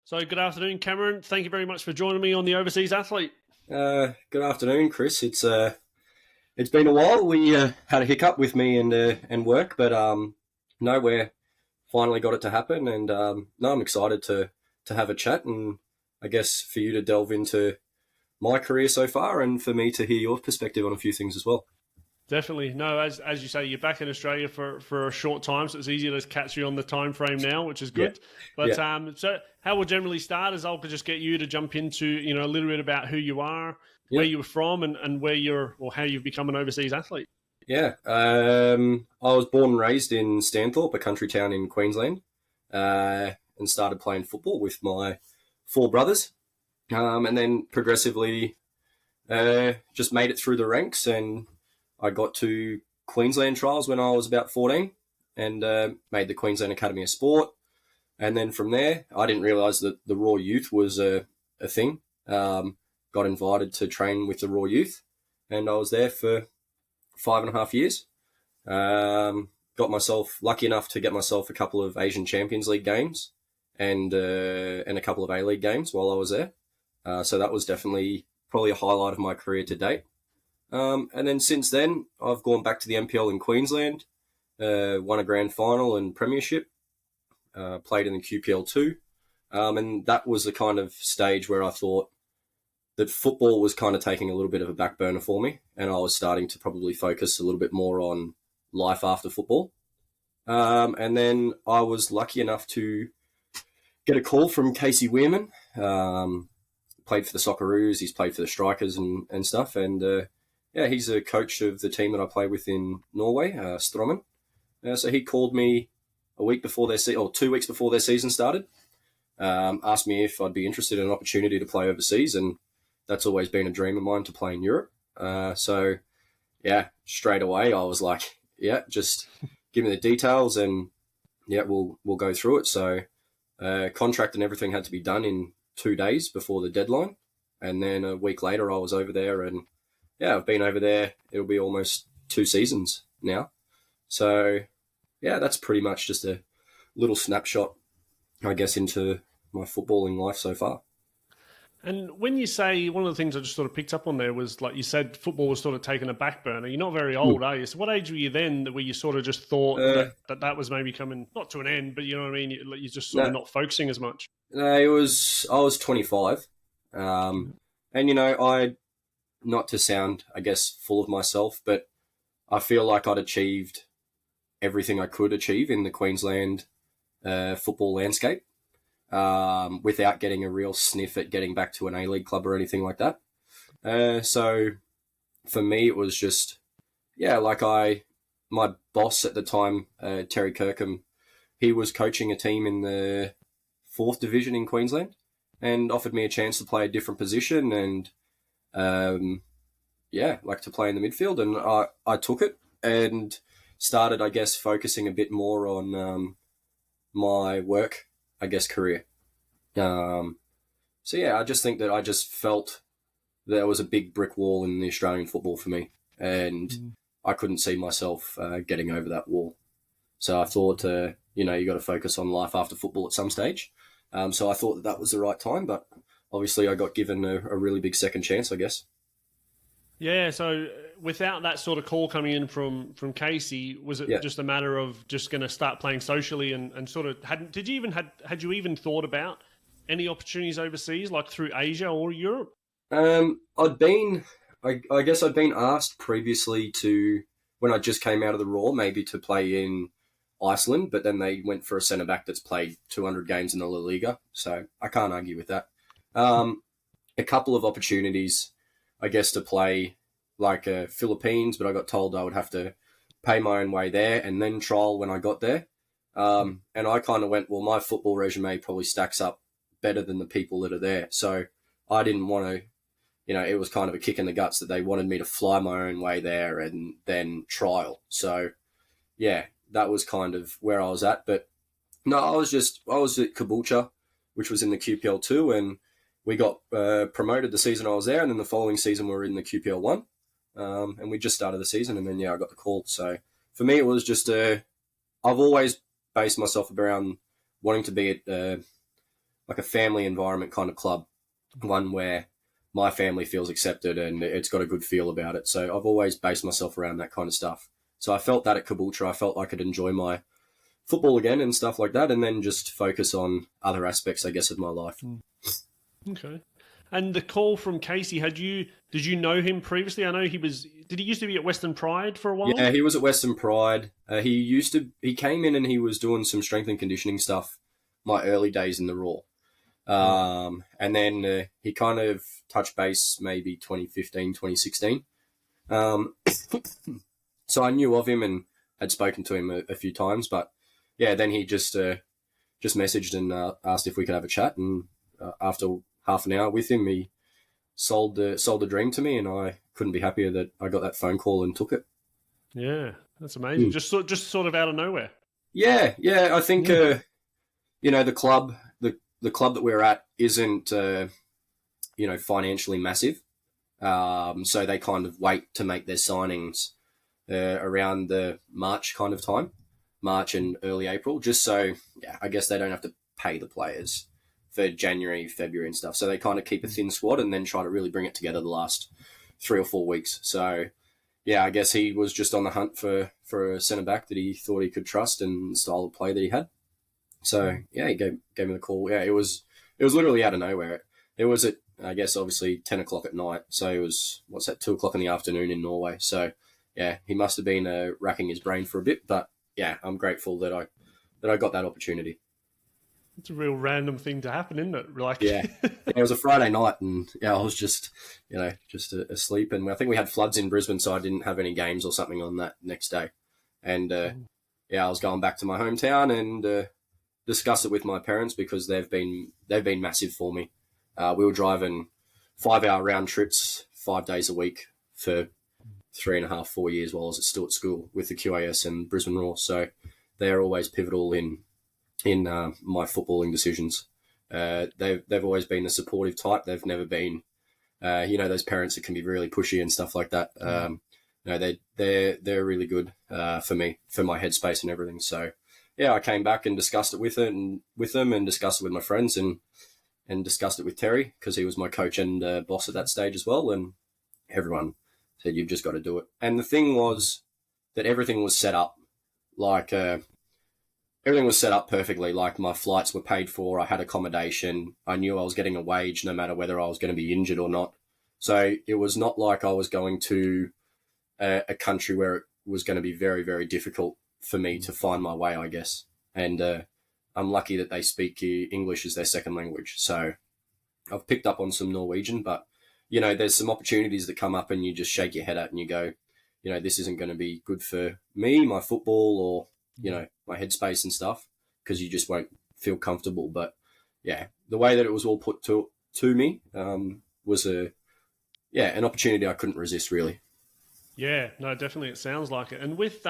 So, good afternoon, Cameron. Thank you very much for joining me on the Overseas Athlete. Good afternoon, Chris. It's been a while. We had a hiccup with me and work, but no, we're finally got it to happen, and no, I'm excited to have a chat, and I guess for you to delve into my career so far, and for me to hear your perspective on a few things as well. Definitely. No, as you say, you're back in Australia for a short time, so it's easier to catch you on the time frame now, which is Yeah, good. But yeah, so how we'll generally start is I'll just get you to jump into a little bit about who you are, where yeah, you were from, and where you're or how you've become an overseas athlete. yeah. I was born and raised in Stanthorpe, a country town in Queensland, and started playing football with my four brothers, and then progressively just made it through the ranks, and I got to Queensland trials when I was about 14 and made the Queensland Academy of Sport. And then from there, I didn't realise that the Raw Youth was a thing. Got invited to train with the Raw Youth, and I was there for 5.5 years. Got myself lucky enough to get myself a couple of Asian Champions League games and a couple of A League games while I was there. So that was definitely probably a highlight of my career to date. And then since then, I've gone back to the NPL in Queensland, won a grand final and premiership, played in the QPL2. And that was the kind of stage where I thought that football was kind of taking a little bit of a back burner for me, and I was starting to probably focus a little bit more on life after football. And then I was lucky enough to get a call from Casey Weirman. Played for the Socceroos, he's played for the Strikers and stuff, and yeah, he's a coach of the team that I play with in Norway, Strommen. So he called me a week before or 2 weeks before their season started. Asked me if I'd be interested in an opportunity to play overseas, and that's always been a dream of mine to play in Europe. So yeah, straight away I was like, yeah, just give me the details, and yeah, we'll go through it. So contract and everything had to be done in 2 days before the deadline, and then a week later I was over there, and yeah, I've been over there. It'll be almost 2 seasons now. So yeah, that's pretty much just a little snapshot, I guess, into my footballing life so far. And when you say one of the things I just sort of picked up on there was like you said, football was sort of taking a back burner. You're not very old, are you? So what age were you then where you sort of just thought Uh, that was maybe coming not to an end, but you know what I mean? You're just sort of no, not focusing as much. no, I was 25, and I not to sound, I guess, full of myself, but I feel like I'd achieved everything I could achieve in the Queensland football landscape, without getting a real sniff at getting back to an A League club or anything like that. So for me, it was just, yeah, my boss at the time, Terry Kirkham, he was coaching a team in the fourth division in Queensland and offered me a chance to play a different position and, yeah, like to play in the midfield. And I took it and started, I guess, focusing a bit more on my work, I guess, career. Um, so yeah, I just think that I just felt there was a big brick wall in the Australian football for me, and I couldn't see myself getting over that wall. So I thought, you got to focus on life after football at some stage. So I thought that was the right time, but obviously I got given a really big second chance, I guess. Yeah, so without that sort of call coming in from Casey, was it Yeah. just a matter of just going to start playing socially and sort of had you even thought about any opportunities overseas, like through Asia or Europe? I guess I'd been asked previously to, when I just came out of the Raw, maybe to play in Iceland, but then they went for a centre back that's played 200 games in the La Liga, so I can't argue with that. Um, a couple of opportunities, I guess, to play like Philippines, but I got told I would have to pay my own way there and then trial when I got there. And I kind of went, well, my football resume probably stacks up better than the people that are there. So I didn't want to, it was kind of a kick in the guts that they wanted me to fly my own way there and then trial. So yeah, that was kind of where I was at. But no, I was at Caboolture, which was in the QPL2, and we got promoted the season I was there, and then the following season we were in the QPL1, and we just started the season, and then yeah, I got the call. So for me, it was just I've always based myself around wanting to be at like a family environment kind of club, one where my family feels accepted and it's got a good feel about it. So I've always based myself around that kind of stuff. So I felt that at Caboolture, I felt I could enjoy my football again and stuff like that, and then just focus on other aspects, I guess, of my life. Okay. And the call from Casey, did you know him previously? I know did he used to be at Western Pride for a while? Yeah, he was at Western Pride. He came in and he was doing some strength and conditioning stuff my early days in the Raw. And then he kind of touched base maybe 2015, 2016. So I knew of him and had spoken to him a few times, but yeah, then he just messaged and asked if we could have a chat. And after half an hour with him, he sold the dream to me, and I couldn't be happier that I got that phone call and took it. Yeah, that's amazing. Just sort of out of nowhere. Yeah. I think the club that we're at isn't financially massive, so they kind of wait to make their signings around the March kind of time, March and early April, just so I guess they don't have to pay the players for January, February and stuff. So they kind of keep a thin squad and then try to really bring it together the last 3 or 4 weeks. So I guess he was just on the hunt for a centre back that he thought he could trust and the style of play that he had. So he gave me the call. Yeah, it was literally out of nowhere. It was at, I guess, obviously 10 o'clock at night. So it was 2 o'clock in the afternoon in Norway. So yeah, he must have been racking his brain for a bit. But yeah, I'm grateful that I got that opportunity. It's a real random thing to happen, isn't it? Like, it was a Friday night, and I was just asleep, and I think we had floods in Brisbane, so I didn't have any games or something on that next day, and I was going back to my hometown and discuss it with my parents because they've been massive for me. We were driving 5-hour round trips 5 days a week for 3.5, 4 years while I was still at school with the QAS and Brisbane Roar, so they're always pivotal in my footballing decisions. They've always been the supportive type. They've never been, those parents that can be really pushy and stuff like that. They're really good for me, for my headspace and everything. So I came back and discussed it with them and discussed it with my friends and discussed it with Terry because he was my coach and boss at that stage as well. And everyone said, "You've just got to do it." And the thing was that everything was set up everything was set up perfectly. Like my flights were paid for. I had accommodation. I knew I was getting a wage no matter whether I was going to be injured or not. So it was not like I was going to a country where it was going to be very, very difficult for me to find my way, I guess. And I'm lucky that they speak English as their second language. So I've picked up on some Norwegian, but, there's some opportunities that come up and you just shake your head at and you go, this isn't going to be good for me, my football, or my headspace and stuff, because you just won't feel comfortable. But the way that it was all put to me was an opportunity I couldn't resist, really. Yeah, no, definitely. It sounds like it. And with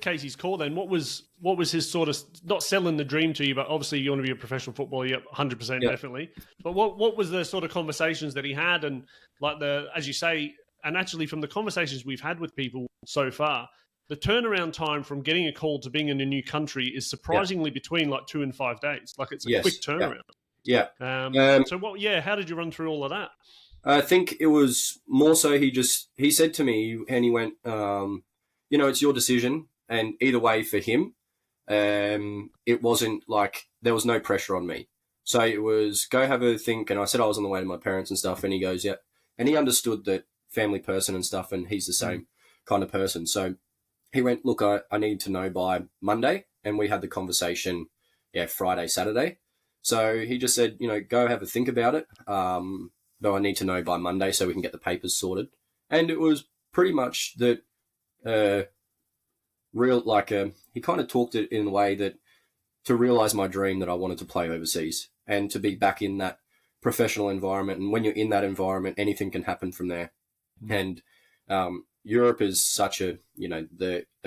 Casey's call, then what was his sort of, not selling the dream to you, but obviously you want to be a professional footballer, 100% definitely. But what was the sort of conversations that he had, and like as you say, and actually from the conversations we've had with people so far, the turnaround time from getting a call to being in a new country is surprisingly between like 2 and 5 days. Like it's a quick turnaround. Yeah. So how did you run through all of that? I think it was more so he said to me, and he went, it's your decision. And either way for him, it wasn't like there was no pressure on me. So it was go have a think. And I said I was on the way to my parents and stuff. And he goes, yeah. And he understood that family person and stuff. And he's the same kind of person. So he went, look, I need to know by Monday. And we had the conversation, Friday, Saturday. So he just said, go have a think about it. But I need to know by Monday so we can get the papers sorted. And it was pretty much that he kind of talked it in a way that to realize my dream that I wanted to play overseas and to be back in that professional environment. And when you're in that environment, anything can happen from there. And Europe is such a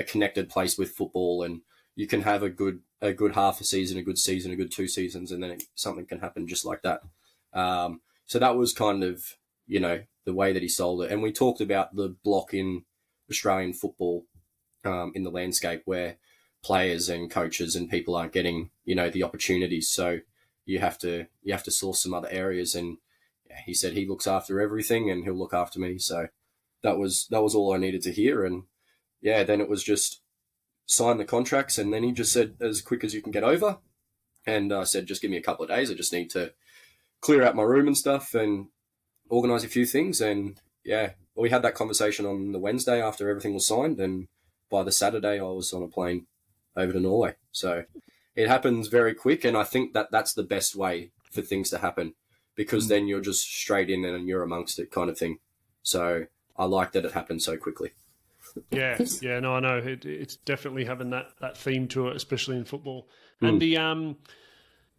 connected place with football, and you can have a good half a season, a good season, a good 2 seasons, and then something can happen just like that. So that was kind of, the way that he sold it. And we talked about the block in Australian football in the landscape where players and coaches and people aren't getting, the opportunities. So you have to source some other areas. And yeah, he said he looks after everything and he'll look after me. So that was all I needed to hear. And yeah, then it was just sign the contracts, and then he just said, as quick as you can get over. And I said, just give me a couple of days. I just need to clear out my room and stuff and organise a few things. And yeah, we had that conversation on the Wednesday after everything was signed, and by the Saturday I was on a plane over to Norway. So it happens very quick, and I think that that's the best way for things to happen, because then you're just straight in and you're amongst it kind of thing. So I like that it happened so quickly. Yeah, no, I know. It's definitely having that theme to it, especially in football. And the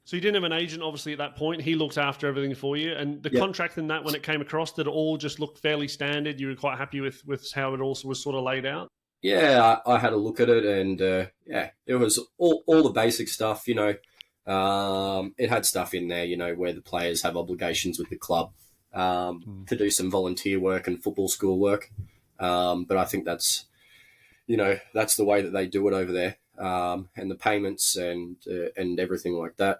so you didn't have an agent, obviously, at that point. He looked after everything for you. And the contract and that, when it came across, did it all just look fairly standard? You were quite happy with how it also was sort of laid out? Yeah, I had a look at it, and it was all the basic stuff, you know. It had stuff in there, you know, where the players have obligations with the club to do some volunteer work and football school work. But I think that's the way that they do it over there. And the payments and everything like that.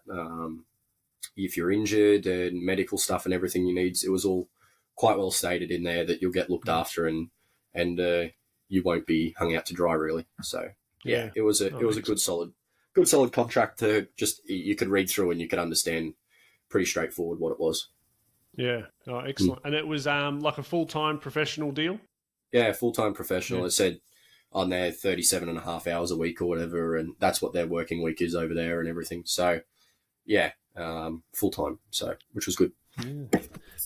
If you're injured and medical stuff and everything you need, it was all quite well stated in there that you'll get looked after and you won't be hung out to dry, really. So yeah, it was a good solid contract to just, you could read through and you could understand pretty straightforward what it was. Yeah, excellent. And it was like a full-time professional deal? Yeah, full-time professional. Yeah. It said on there 37 and a half hours a week or whatever, and that's what their working week is over there and everything. So yeah, full-time, so which was good. Yeah.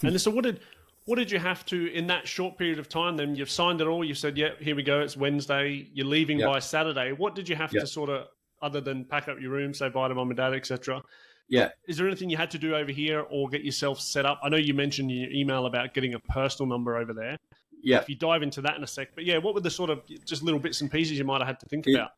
And so what did you have to, in that short period of time, then you've signed it all, you said, yeah, here we go, it's Wednesday, you're leaving by Saturday. What did you have to sort of, other than pack up your room, say bye to mum and dad, etc.? Yeah. Is there anything you had to do over here or get yourself set up? I know you mentioned in your email about getting a personal number over there. Yeah. If you dive into that in a sec. But yeah, what were the sort of just little bits and pieces you might have had to think about?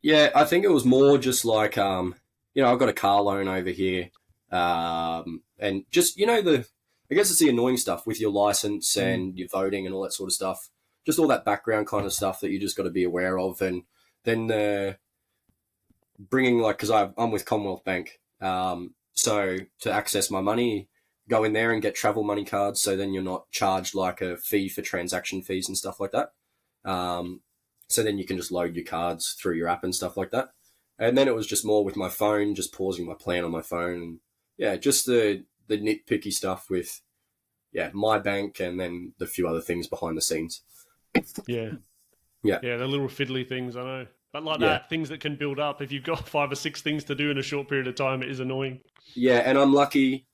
Yeah, I think it was more just like, you know, I've got a car loan over here. And just, you know, I guess it's the annoying stuff with your license and your voting and all that sort of stuff. Just all that background kind of stuff that you just got to be aware of. And then bringing, like, because I'm with Commonwealth Bank. So to access my money, go in there and get travel money cards, so then you're not charged like a fee for transaction fees and stuff like that. So then you can just load your cards through your app and stuff like that. And then it was just more with my phone, just pausing my plan on my phone. And yeah, just the nitpicky stuff with, my bank and then the few other things behind the scenes. Yeah. Yeah. Yeah, the little fiddly things, I know. But like that, things that can build up. If you've got 5 or 6 things to do in a short period of time, it is annoying. Yeah, and I'm lucky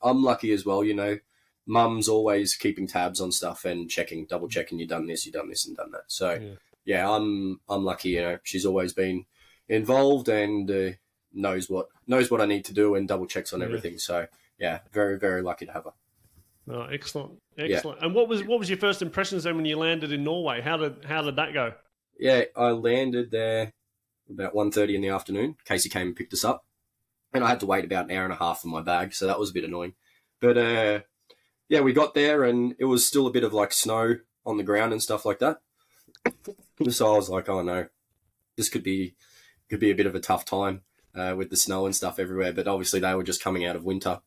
as well, you know. Mum's always keeping tabs on stuff and double checking you've done this and done that. So yeah, I'm lucky, you know. She's always been involved and knows what I need to do and double checks on everything. So yeah, very, very lucky to have her. Oh, excellent. Yeah. And what was your first impressions then when you landed in Norway? How did that go? Yeah, I landed there about 1:30 in the afternoon. Casey came and picked us up, and I had to wait about an hour and a half for my bag, so that was a bit annoying. But we got there, and it was still a bit of like snow on the ground and stuff like that. So I was like, oh no, this could be a bit of a tough time with the snow and stuff everywhere. But obviously they were just coming out of winter.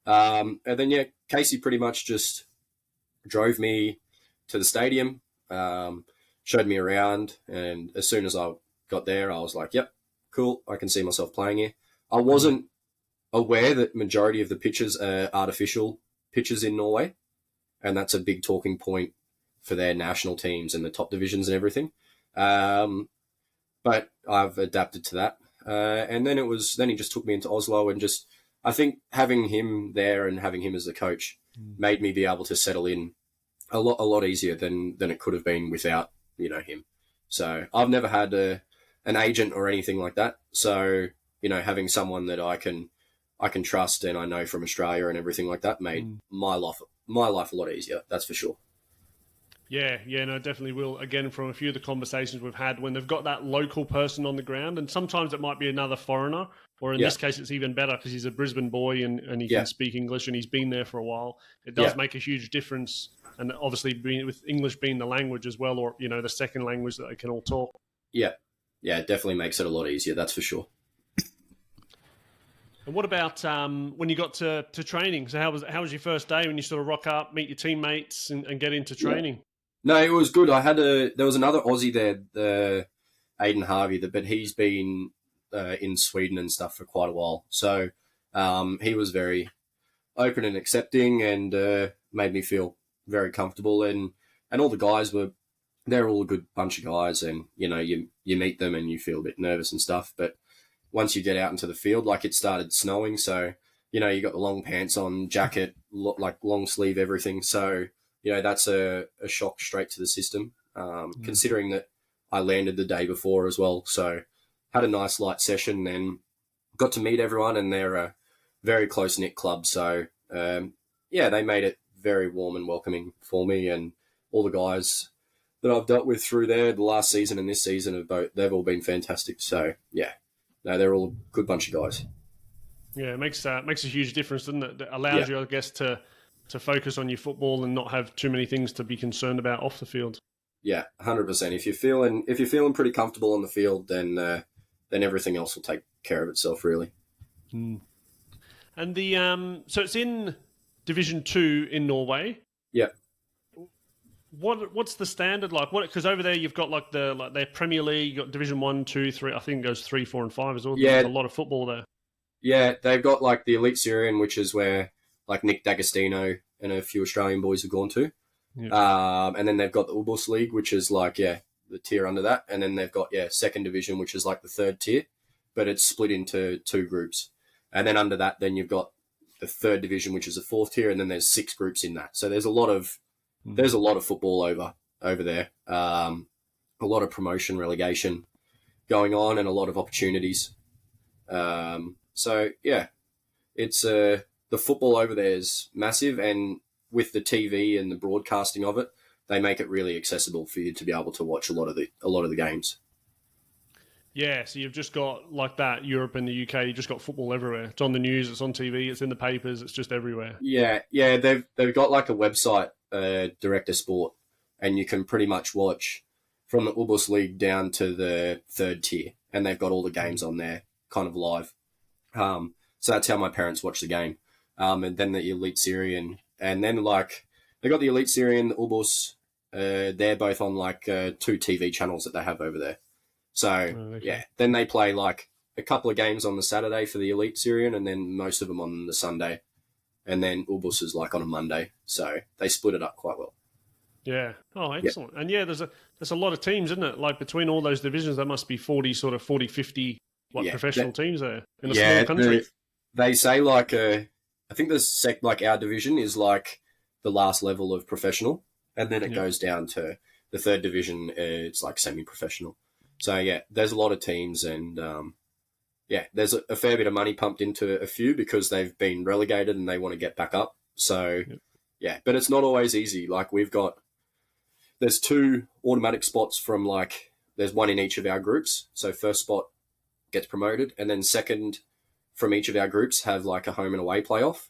And then Casey pretty much just drove me to the stadium, showed me around, and as soon as I got there, I was like, yep, cool, I can see myself playing here. I wasn't aware that majority of the pitches are artificial pitches in Norway, and that's a big talking point for their national teams and the top divisions and everything. But I've adapted to that. And then he just took me into Oslo, and just, I think having him there and having him as the coach made me be able to settle in a lot easier than it could have been without, you know, him. So I've never had an agent or anything like that. So, you know, having someone that I can trust and I know from Australia and everything like that made my life a lot easier. That's for sure. Yeah, no, definitely will. Again, from a few of the conversations we've had, when they've got that local person on the ground, and sometimes it might be another foreigner, or in this case, it's even better because he's a Brisbane boy and he can speak English and he's been there for a while. It does make a huge difference. And obviously, with English being the language as well, or, you know, the second language that they can all talk. Yeah, it definitely makes it a lot easier. That's for sure. And what about when you got to training? So how was your first day when you sort of rock up, meet your teammates, and get into training? No, it was good. There was another Aussie there, Aiden Harvey, but he's been in Sweden and stuff for quite a while. So he was very open and accepting and made me feel very comfortable. And all the guys they're all a good bunch of guys. And, you meet them and you feel a bit nervous and stuff. But once you get out into the field, like it started snowing. So, you got the long pants on, jacket, like long sleeve, everything. So, that's a shock straight to the system, considering that I landed the day before as well. So had a nice light session and got to meet everyone, and they're a very close-knit club. So, they made it very warm and welcoming for me, and all the guys that I've dealt with through there the last season and this season, they've all been fantastic. So, no, they're all a good bunch of guys. Yeah, it makes a huge difference, doesn't it? That allows you, I guess, to focus on your football and not have too many things to be concerned about off the field. Yeah, 100%. If you're feeling pretty comfortable on the field, then everything else will take care of itself, really. Mm. And so it's in Division 2 in Norway. Yeah. What's the standard like? Because over there you've got like their Premier League, you've got Division 1, 2, 3. I think it goes 3, 4, and 5 as well. Yeah, there's a lot of football there. Yeah, they've got like the Elite Syrian, which is where like Nick D'Agostino and a few Australian boys have gone to. Yeah. And then they've got the Ubus League, which is like, the tier under that. And then they've got, second division, which is like the third tier, but it's split into 2 groups. And then under that, then you've got the third division, which is the 4th tier. And then there's 6 groups in that. So there's a lot of football over there. A lot of promotion, relegation going on, and a lot of opportunities. So yeah, it's, the football over there is massive, and with the TV and the broadcasting of it, they make it really accessible for you to be able to watch a lot of the games. Yeah, so you've just got like that, Europe and the UK, you've just got football everywhere. It's on the news, it's on TV, it's in the papers, it's just everywhere. Yeah, they've got like a website, Director Sport, and you can pretty much watch from the Ubus League down to the 3rd tier, and they've got all the games on there kind of live. So that's how my parents watch the game. And then the Elite Syrian, and then like they got the Elite Syrian, the Ubus. They're both on like 2 TV channels that they have over there. So then they play like a couple of games on the Saturday for the Elite Syrian, and then most of them on the Sunday, and then Ubus is like on a Monday. So they split it up quite well. Yeah. Oh, excellent. Yeah. And there's a lot of teams, isn't it? Like between all those divisions, there must be 40, 50 professional teams there in a small country. They say like I think like our division is like the last level of professional, and then it goes down to the 3rd division. It's like semi-professional. So there's a lot of teams, and there's a fair bit of money pumped into a few because they've been relegated and they want to get back up. So but it's not always easy. Like there's 2 automatic spots from like there's 1 in each of our groups. So first spot gets promoted, and then second from each of our groups have like a home and away playoff,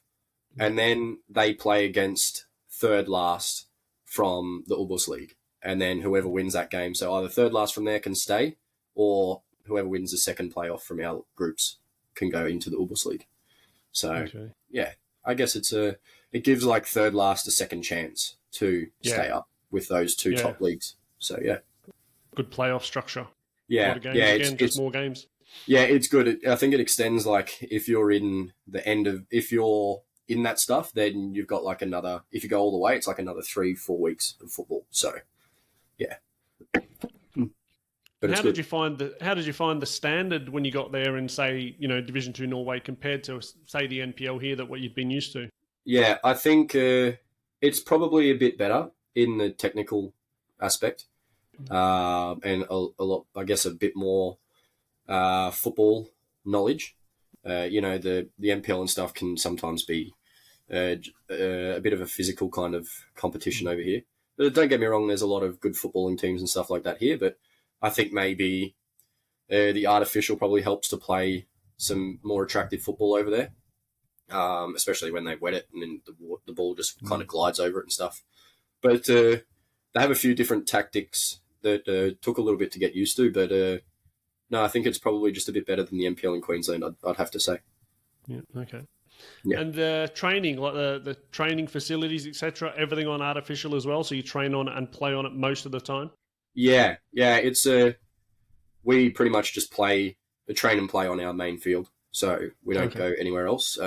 and then they play against 3rd last from the Ubus League, and then whoever wins that game, so either 3rd last from there can stay, or whoever wins the second playoff from our groups can go into the Ubus League. So I guess it gives like 3rd last a second chance to stay up with those 2 top leagues. So good playoff structure. Yeah, a lot of games just more games. Yeah, it's good. I think it extends like if you're in that stuff, then you've got like if you go all the way, it's like another 3-4 weeks of football. So, yeah. But how did you find the standard when you got there in, say, Division 2 Norway compared to, say, the NPL here, that what you'd been used to? Yeah, I think it's probably a bit better in the technical aspect, and a lot, I guess, a bit more football knowledge. The NPL and stuff can sometimes be a bit of a physical kind of competition over here. But don't get me wrong, there's a lot of good footballing teams and stuff like that here, but I think maybe the artificial probably helps to play some more attractive football over there, especially when they wet it and then the ball just kind of glides over it and stuff. But they have a few different tactics that took a little bit to get used to, but no, I think it's probably just a bit better than the NPL in Queensland, I'd have to say. Yeah. Okay. Yeah. And the training, like the training facilities, etc., everything on artificial as well. So you train on it and play on it most of the time. Yeah, it's we pretty much just train and play on our main field, so we don't Okay. go anywhere else.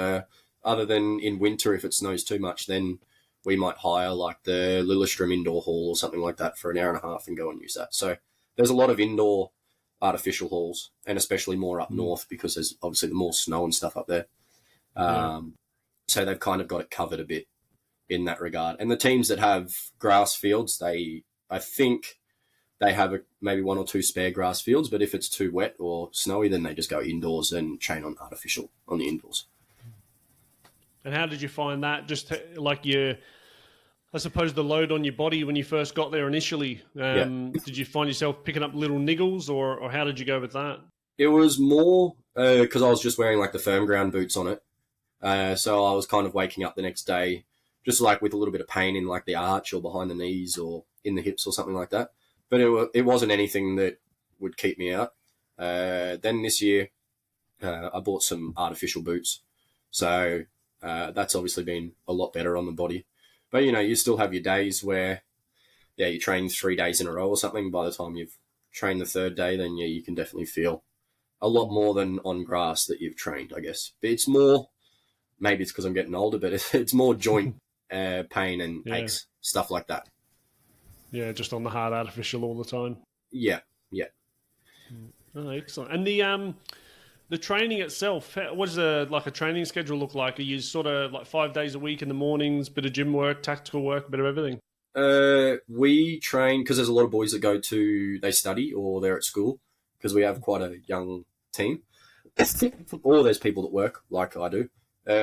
Other than in winter, if it snows too much, then we might hire like the Lillestrøm indoor hall or something like that for an hour and a half and go and use that. So there's a lot of indoor artificial halls, and especially more up north because there's obviously the more snow and stuff up there. Yeah. So they've kind of got it covered a bit in that regard. And the teams that have grass fields, I think they have maybe one or two spare grass fields, but if it's too wet or snowy, then they just go indoors and train on artificial on the indoors. And how did you find that? Just like I suppose the load on your body when you first got there initially. Did you find yourself picking up little niggles, or how did you go with that? It was more because I was just wearing like the firm ground boots on it. So I was kind of waking up the next day just like with a little bit of pain in like the arch or behind the knees or in the hips or something like that. But it wasn't anything that would keep me out. Then this year, I bought some artificial boots. So that's obviously been a lot better on the body. But, you still have your days where, you train 3 days in a row or something. By the time you've trained the third day, then, you can definitely feel a lot more than on grass that you've trained, I guess. But it's more, maybe it's because I'm getting older, but it's more joint pain and aches, stuff like that. Yeah, just on the hard artificial all the time. Yeah. Oh, excellent. And the training itself, what does a training schedule look like? Are you sort of like 5 days a week in the mornings, bit of gym work, tactical work, a bit of everything? We train because there's a lot of boys that they study or they're at school because we have quite a young team. Or there's people that work like I do.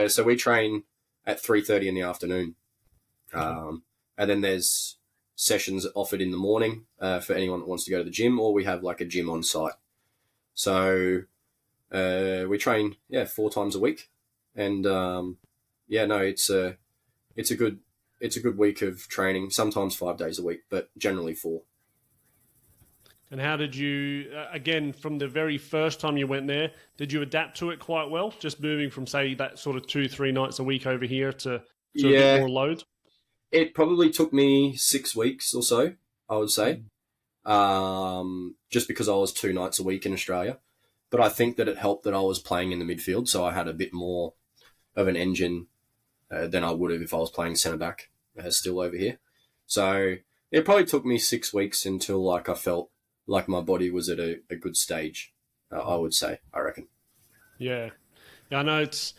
So we train at 3:30 in the afternoon. And then there's sessions offered in the morning for anyone that wants to go to the gym, or we have like a gym on site. So we train 4 times a week, and it's a good week of training. Sometimes 5 days a week, but generally 4. And how did you, again, from the very first time you went there, did you adapt to it quite well? Just moving from, say, that sort of 2-3 nights a week over here to a bit more load? It probably took me 6 weeks or so, I would say, just because I was 2 nights a week in Australia. But I think that it helped that I was playing in the midfield, so I had a bit more of an engine than I would have if I was playing centre-back still over here. So it probably took me 6 weeks until I felt like my body was at a good stage, I would say, I reckon. Yeah. I know it's,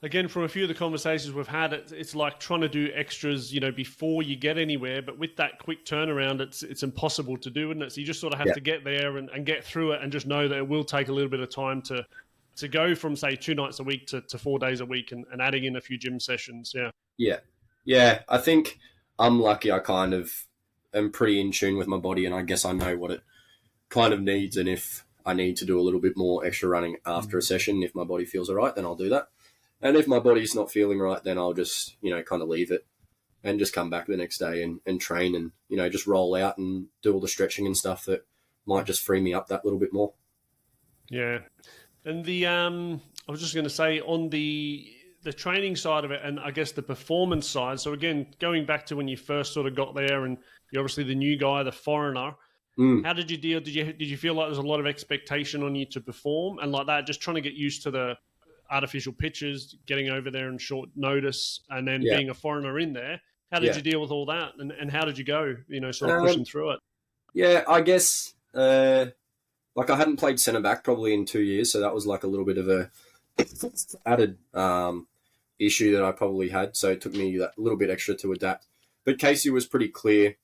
again, from a few of the conversations we've had, it's like trying to do extras, before you get anywhere. But with that quick turnaround, it's impossible to do, isn't it? So you just sort of have to get there and get through it and just know that it will take a little bit of time to go from, say, 2 nights a week to 4 days a week and adding in a few gym sessions. Yeah. Yeah. I think I'm lucky. I kind of am pretty in tune with my body, and I guess I know what it kind of needs. And if I need to do a little bit more extra running after a session, if my body feels all right, then I'll do that. And if my body's not feeling right, then I'll just, kind of leave it and just come back the next day and train and, just roll out and do all the stretching and stuff that might just free me up that little bit more. Yeah. And I was just going to say on the training side of it, and I guess the performance side. So again, going back to when you first sort of got there and you're obviously the new guy, the foreigner, how did you deal? Did you feel like there's a lot of expectation on you to perform and like that, just trying to get used to the artificial pitches, getting over there in short notice, and then being a foreigner in there? How did you deal with all that, and how did you go, sort of pushing through it? Yeah, I guess I hadn't played centre back probably in 2 years, so that was like a little bit of a added issue that I probably had. So it took me that little bit extra to adapt. But Casey was pretty clear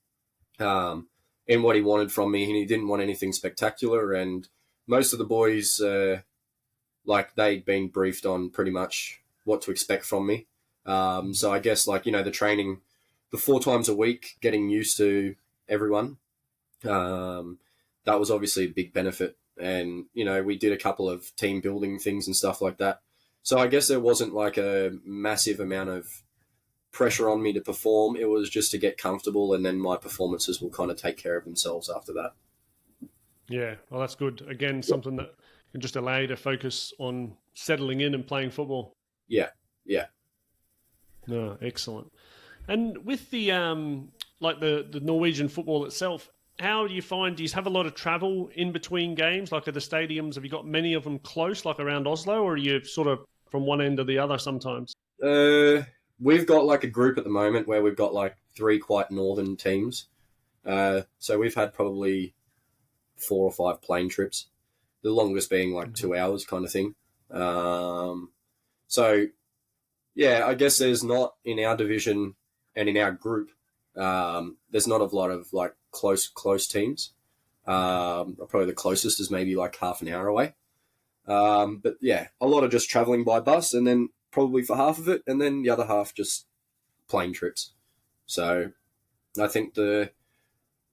in what he wanted from me, and he didn't want anything spectacular. And most of the boys, they'd been briefed on pretty much what to expect from me. So I guess the training, the 4 times a week, getting used to everyone, that was obviously a big benefit. And, we did a couple of team building things and stuff like that. So I guess there wasn't like a massive amount of pressure on me to perform. It was just to get comfortable, and then my performances will kind of take care of themselves after that. Yeah, well, that's good. Again, something that can just allow you to focus on settling in and playing football. Yeah, yeah. No, excellent. And with the like the Norwegian football itself, how do you find? Do you have a lot of travel in between games? Like at the stadiums, have you got many of them close, like around Oslo, or are you sort of from one end to the other sometimes? We've got like a group at the moment where we've got like 3 quite northern teams. So we've had probably 4 or 5 plane trips. The longest being like 2 hours, kind of thing. So yeah, I guess there's not in our division and in our group. There's not a lot of like close teams. Probably the closest is maybe like half an hour away. But yeah, a lot of just traveling by bus, and then probably for half of it, and then the other half just plane trips. So I think the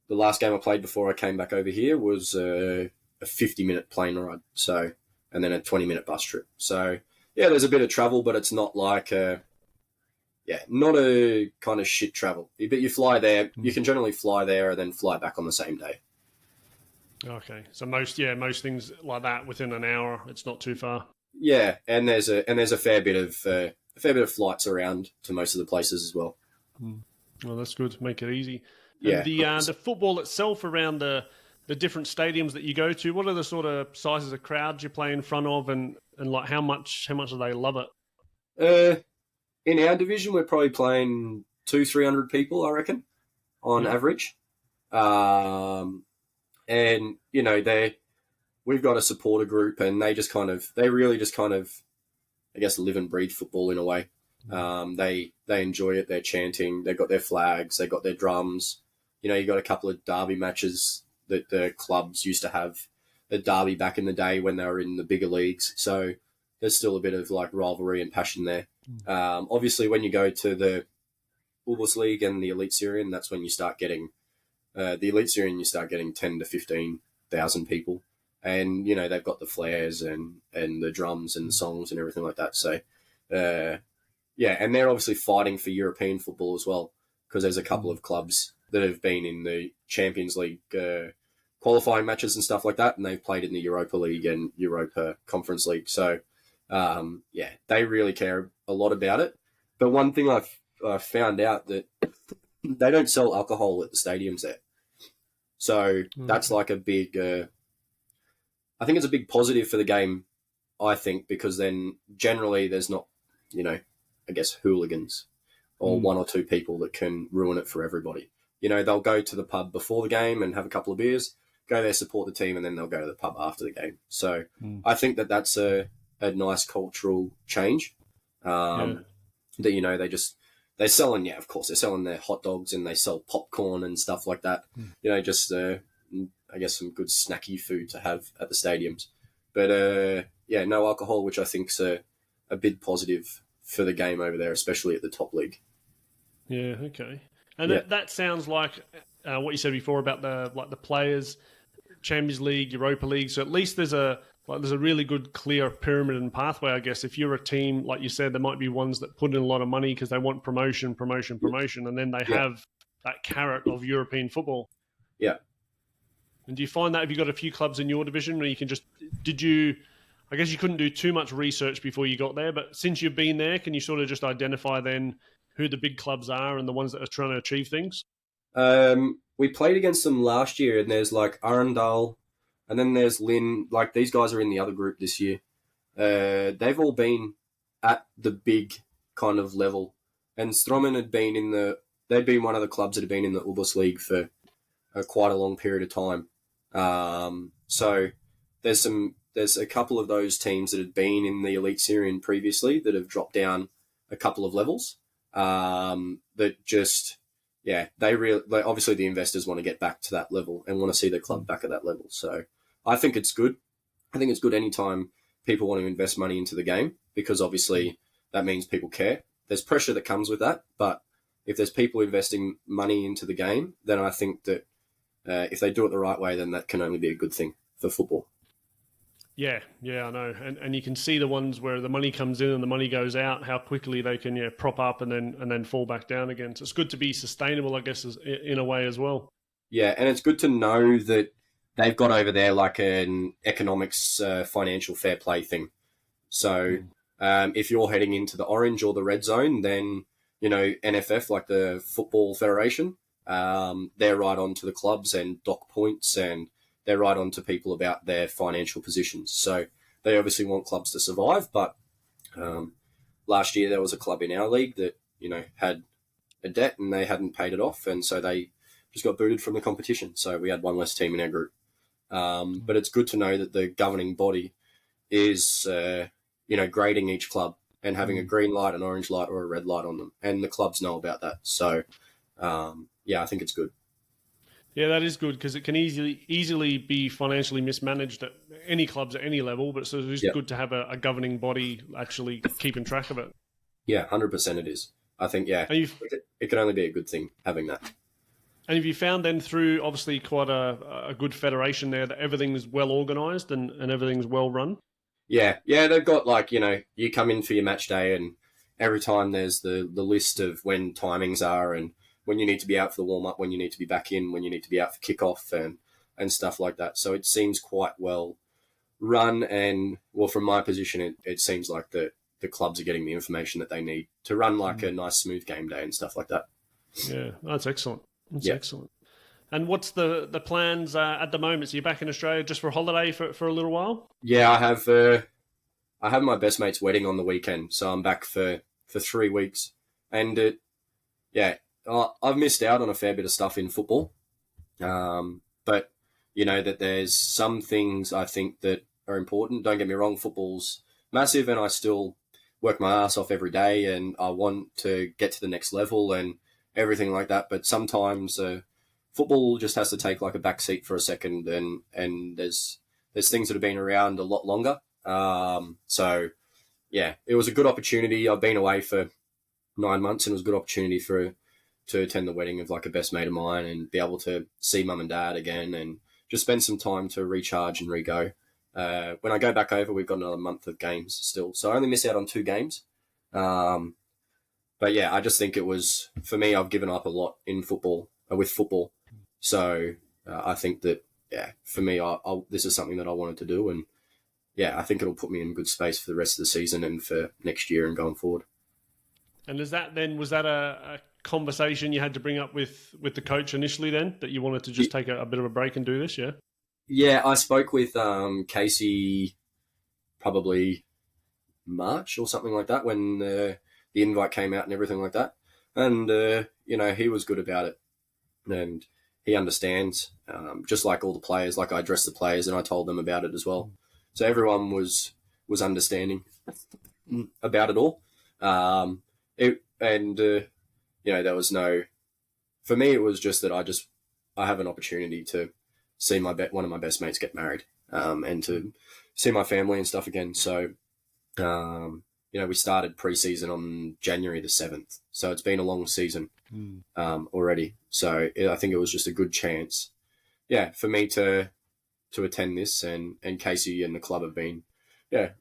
last game I played before I came back over here was a 50-minute plane ride. So, and then a 20-minute bus trip. So yeah, there's a bit of travel, but it's not like not a kind of shit travel. But you fly there. You can generally fly there and then fly back on the same day. Okay, so most things like that within an hour. It's not too far. Yeah, and there's a fair bit of flights around to most of the places as well. Well, that's good. Make it easy. Yeah. And the football itself around the different stadiums that you go to. What are the sort of sizes of crowds you play in front of, and like how much do they love it? In our division, we're probably playing 200-300 people, I reckon, on average. And you know, we've got a supporter group, and they really just kind of, I guess, live and breathe football in a way. They enjoy it. They're chanting. They've got their flags. They've got their drums. You know, you got a couple of derby matches that the clubs used to have. A derby back in the day when they were in the bigger leagues. So there's still a bit of like rivalry and passion there. Obviously, when you go to the Ulbus League and the Elite Syrian, that's when you start getting the Elite Syrian. You start getting 10 to 15,000 people, and you know they've got the flares and the drums and the songs and everything like that. So, yeah, and they're obviously fighting for European football as well, because there's a couple of clubs that have been in the Champions League qualifying matches and stuff like that, and they've played in the Europa League and Europa Conference League. So, yeah, they really care a lot about it. But one thing I've found out that they don't sell alcohol at the stadiums there. So that's like a big, I think it's a big positive for the game, I think, because then generally there's not, you know, I guess hooligans or 1 or 2 people that can ruin it for everybody. You know, they'll go to the pub before the game and have a couple of beers, go there, support the team, and then they'll go to the pub after the game. So I think that that's a nice cultural change. That, you know, they're selling, yeah, of course, they're selling their hot dogs and they sell popcorn and stuff like that. You know, just, I guess, some good snacky food to have at the stadiums. But, yeah, no alcohol, which I think's a big positive for the game over there, especially at the top league. Yeah, okay. And that sounds like what you said before about the players, Champions League, Europa League. So at least there's a really good, clear pyramid and pathway, I guess. If you're a team, like you said, there might be ones that put in a lot of money because they want promotion, and then they have that carrot of European football. Yeah. And do you find that, have you got a few clubs in your division where you can I guess you couldn't do too much research before you got there, but since you've been there, can you sort of just identify then who the big clubs are and the ones that are trying to achieve things? We played against them last year, and there's like Arendal, and then there's Lynn. Like, these guys are in the other group this year. They've all been at the big kind of level, and Strommen they'd been one of the clubs that had been in the Ulbus League for quite a long period of time. So there's a couple of those teams that had been in the Elite Syrian previously that have dropped down a couple of levels. That just, yeah, obviously the investors want to get back to that level and want to see the club back at that level. So I think it's good. I think it's good anytime people want to invest money into the game, because obviously that means people care. There's pressure that comes with that, but if there's people investing money into the game, then I think that if they do it the right way, then that can only be a good thing for football. Yeah, I know. And you can see the ones where the money comes in and the money goes out, how quickly they can prop up and then fall back down again. So it's good to be sustainable, I guess, in a way as well. Yeah, and it's good to know that they've got over there like an economics financial fair play thing. So if you're heading into the orange or the red zone, then, NFF, like the Football Federation, they're right on to the clubs and dock points, and they're right on to people about their financial positions. So they obviously want clubs to survive, but last year there was a club in our league that, had a debt and they hadn't paid it off, and so they just got booted from the competition. So we had one less team in our group. But it's good to know that the governing body is, grading each club and having a green light, an orange light, or a red light on them. And the clubs know about that. So, I think it's good. Yeah, that is good, because it can easily be financially mismanaged at any clubs at any level, but so it's good to have a governing body actually keeping track of it. Yeah, 100% it is. I think, it can only be a good thing having that. And have you found then, through obviously quite a good federation there, that everything is well organised and everything's well run? Yeah, they've got you come in for your match day, and every time there's the list of when timings are and when you need to be out for the warm-up, when you need to be back in, when you need to be out for kick-off and stuff like that. So it seems quite well run, and, well, from my position, it seems like the clubs are getting the information that they need to run a nice, smooth game day and stuff like that. Yeah, that's excellent. That's excellent. And what's the plans at the moment? So you're back in Australia just for a holiday for a little while? Yeah, I have my best mate's wedding on the weekend, so I'm back for 3 weeks. And I've missed out on a fair bit of stuff in football. But that there's some things I think that are important. Don't get me wrong, football's massive, and I still work my ass off every day, and I want to get to the next level and everything like that. But sometimes football just has to take a back seat for a second, and there's things that have been around a lot longer. So it was a good opportunity. I've been away for 9 months, and it was a good opportunity to attend the wedding of a best mate of mine and be able to see mum and dad again and just spend some time to recharge and re-go. When I go back over, we've got another month of games still, so I only miss out on 2 games. But I just think it was, for me, I've given up a lot in football, with football. So I think that, for me, this is something that I wanted to do. And I think it'll put me in good space for the rest of the season and for next year and going forward. And was that a conversation you had to bring up with the coach initially then, that you wanted to just take a bit of a break and do this? Yeah, I spoke with Casey probably March or something like that, when the invite came out and everything like that. And, he was good about it. And he understands, just like all the players. I addressed the players and I told them about it as well. So everyone was understanding about it all. There was no... For me, it was just that I have an opportunity to see one of my best mates get married, and to see my family and stuff again. So, we started pre-season on January the 7th. So it's been a long season already. So I think it was just a good chance, for me to attend this, and Casey and the club have been,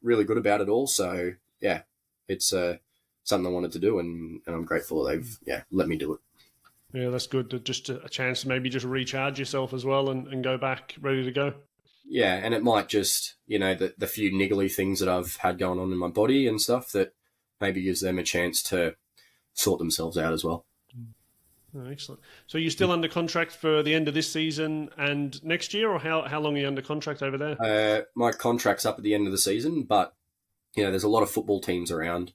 really good about it all. So, it's something I wanted to do, and I'm grateful they've, let me do it. Yeah, that's good. Just a chance to maybe just recharge yourself as well and go back ready to go. Yeah, and it might just, the few niggly things that I've had going on in my body and stuff, that maybe gives them a chance to sort themselves out as well. Oh, excellent. So you're still under contract for the end of this season and next year, or how long are you under contract over there? My contract's up at the end of the season, but, there's a lot of football teams around.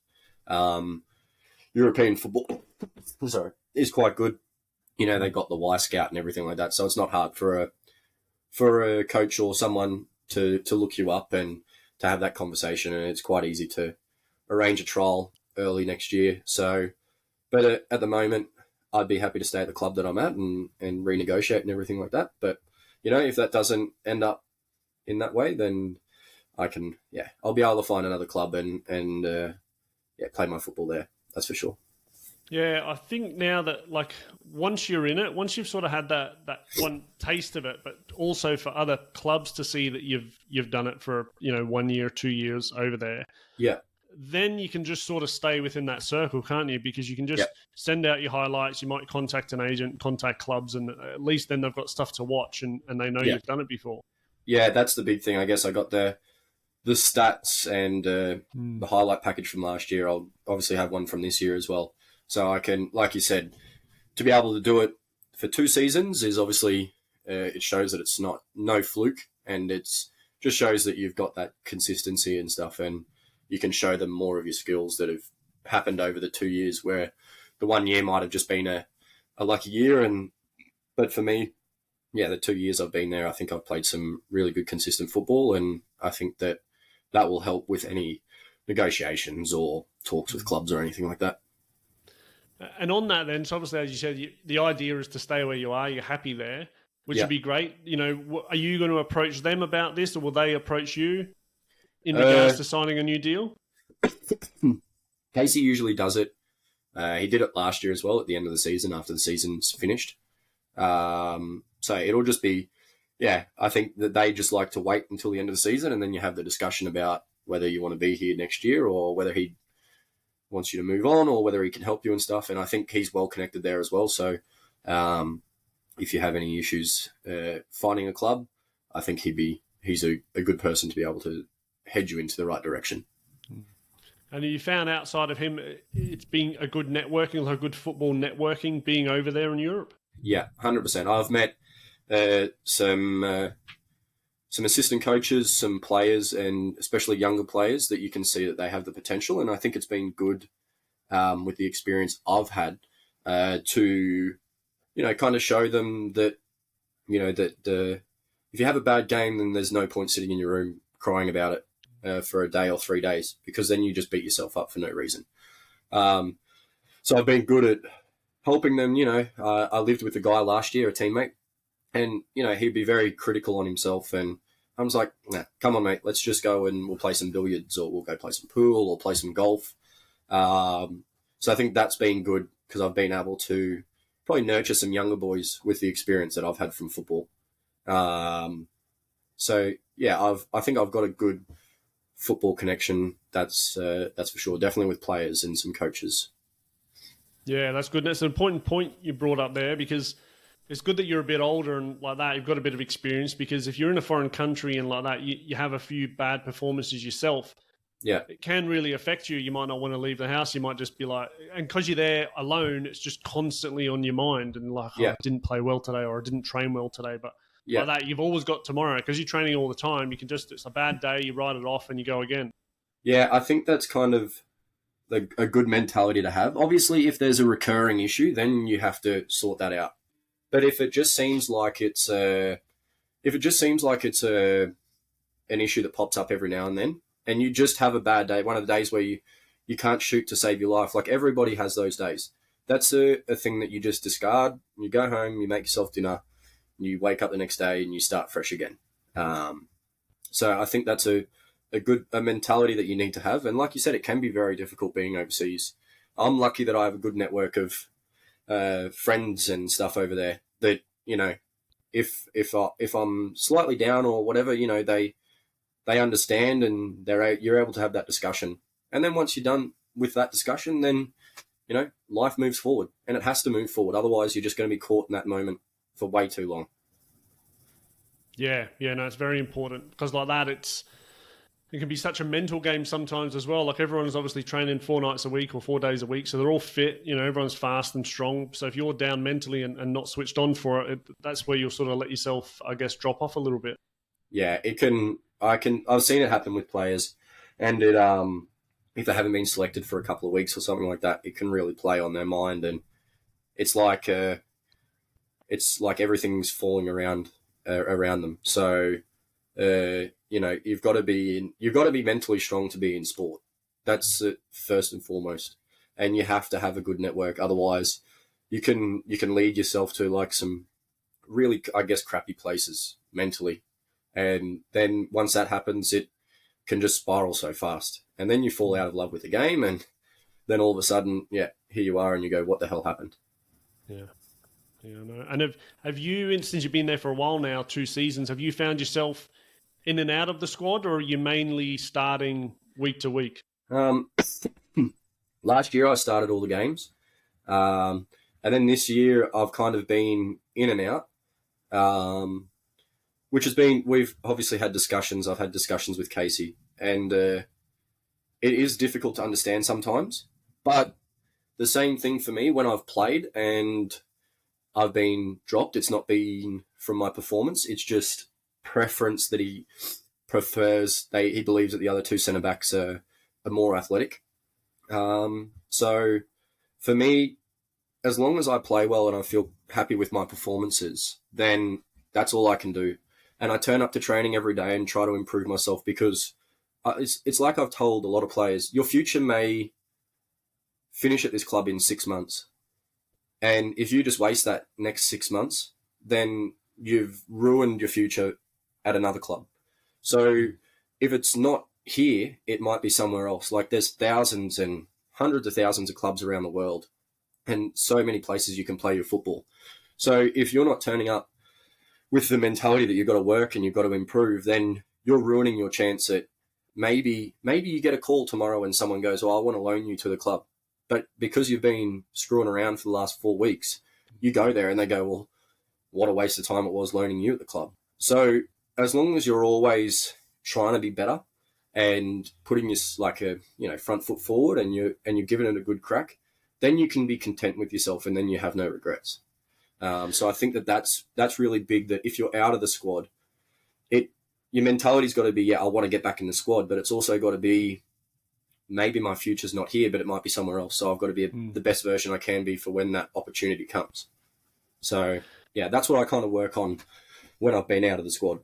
European football is quite good. They got the Y Scout and everything like that, so it's not hard for a coach or someone to look you up and to have that conversation, and it's quite easy to arrange a trial early next year. So, but at the moment, I'd be happy to stay at the club that I'm at and renegotiate and everything like that. But, if that doesn't end up in that way, then I can, I'll be able to find another club and play my football there. That's for sure. Yeah, I think now that once you're in it, once you've sort of had that one taste of it, but also for other clubs to see that you've done it for 1 year, 2 years over there. Yeah. Then you can just sort of stay within that circle, can't you? Because you can just send out your highlights. You might contact an agent, contact clubs, and at least then they've got stuff to watch and they know you've done it before. Yeah, that's the big thing. I guess I got the the stats and the highlight package from last year. I'll obviously have one from this year as well. So I can, like you said, to be able to do it for 2 seasons is obviously, it shows that it's no fluke, and it's just shows that you've got that consistency and stuff, and you can show them more of your skills that have happened over the 2 years, where the 1 year might have just been a lucky year. But for me, yeah, the 2 years I've been there, I think I've played some really good, consistent football, and I think that will help with any negotiations or talks with clubs or anything like that. And on that then, so obviously, as you said, the idea is to stay where you are. You're happy there, which would be great. You know, are you going to approach them about this, or will they approach you in regards to signing a new deal? Casey usually does it. He did it last year as well at the end of the season after the season's finished. So it'll just be, I think that they just like to wait until the end of the season, and then you have the discussion about whether you want to be here next year or whether he wants you to move on or whether he can help you and stuff. And I think he's well connected there as well. So if you have any issues finding a club, I think he's a good person to be able to head you into the right direction. And you found outside of him, it's been a good networking, like a good football networking, being over there in Europe? Yeah, 100%. I've met some assistant coaches, some players, and especially younger players that you can see that they have the potential. And I think it's been good with the experience I've had to, kind of show them that, that if you have a bad game, then there's no point sitting in your room crying about it for a day or 3 days, because then you just beat yourself up for no reason. So I've been good at helping them. I lived with a guy last year, a teammate, and, he'd be very critical on himself. And I was like, nah, come on, mate, let's just go and we'll play some billiards, or we'll go play some pool or play some golf. So I think that's been good, because I've been able to probably nurture some younger boys with the experience that I've had from football. So yeah, I think I've got a good football connection. That's for sure. Definitely with players and some coaches. Yeah, that's good. That's an important point you brought up there, because it's good that you're a bit older and like that. You've got a bit of experience, because if you're in a foreign country and like that, you have a few bad performances yourself. Yeah, it can really affect you. You might not want to leave the house. You might just be like, and because you're there alone, it's just constantly on your mind, and like, I didn't play well today, or I didn't train well today. But like that, you've always got tomorrow, because you're training all the time. You can just, it's a bad day, you write it off and you go again. Yeah, I think that's kind of a good mentality to have. Obviously, if there's a recurring issue, then you have to sort that out. But if it just seems like it's an issue that pops up every now and then, and you just have a bad day, one of the days where you can't shoot to save your life, like everybody has those days. That's a thing that you just discard. You go home, you make yourself dinner, and you wake up the next day and you start fresh again. So I think that's a mentality that you need to have. And like you said, it can be very difficult being overseas. I'm lucky that I have a good network of friends and stuff over there that, if I'm slightly down or whatever, they understand, and you're able to have that discussion. And then once you're done with that discussion, then, life moves forward, and it has to move forward. Otherwise, you're just going to be caught in that moment for way too long. Yeah, no, it's very important, because like that, it can be such a mental game sometimes as well. Like everyone's obviously training 4 nights a week or 4 days a week, so they're all fit. Everyone's fast and strong. So if you're down mentally and not switched on for it, that's where you'll sort of let yourself, I guess, drop off a little bit. Yeah, it can. I've seen it happen with players, and it if they haven't been selected for a couple of weeks or something like that, it can really play on their mind, and it's like everything's falling around them. So you've got to be mentally strong to be in sport. That's it, first and foremost, and you have to have a good network. Otherwise, you can lead yourself to like some really, I guess, crappy places mentally. And then once that happens, it can just spiral so fast. And then you fall out of love with the game, and then all of a sudden, here you are, and you go, what the hell happened? Yeah, no. And have you, since you've been there for a while now, 2 seasons, have you found yourself in and out of the squad, or are you mainly starting week to week? Last year I started all the games. And then this year I've kind of been in and out. Which has been, we've obviously had discussions. I've had discussions with Casey, and it is difficult to understand sometimes. But the same thing for me when I've played and I've been dropped. It's not been from my performance. It's just preference that he prefers. He believes that the other two centre backs are more athletic. So for me, as long as I play well and I feel happy with my performances, then that's all I can do. And I turn up to training every day and try to improve myself, because it's like I've told a lot of players, your future may finish at this club in 6 months. And if you just waste that next 6 months, then you've ruined your future at another club. So if it's not here, it might be somewhere else. Like, there's thousands and hundreds of thousands of clubs around the world, and so many places you can play your football. So if you're not turning up with the mentality that you've got to work and you've got to improve, then you're ruining your chance at maybe you get a call tomorrow and someone goes, "Oh, I want to loan you to the club." But because you've been screwing around for the last 4 weeks, you go there and they go, "Well, what a waste of time it was loaning you at the club." So as long as you're always trying to be better and putting your front foot forward, and you're giving it a good crack, then you can be content with yourself, and then you have no regrets. So I think that's really big, that if you're out of the squad, your mentality's got to be, I want to get back in the squad, but it's also got to be, maybe my future's not here, but it might be somewhere else. So I've got to be the best version I can be for when that opportunity comes. So yeah, that's what I kind of work on when I've been out of the squad.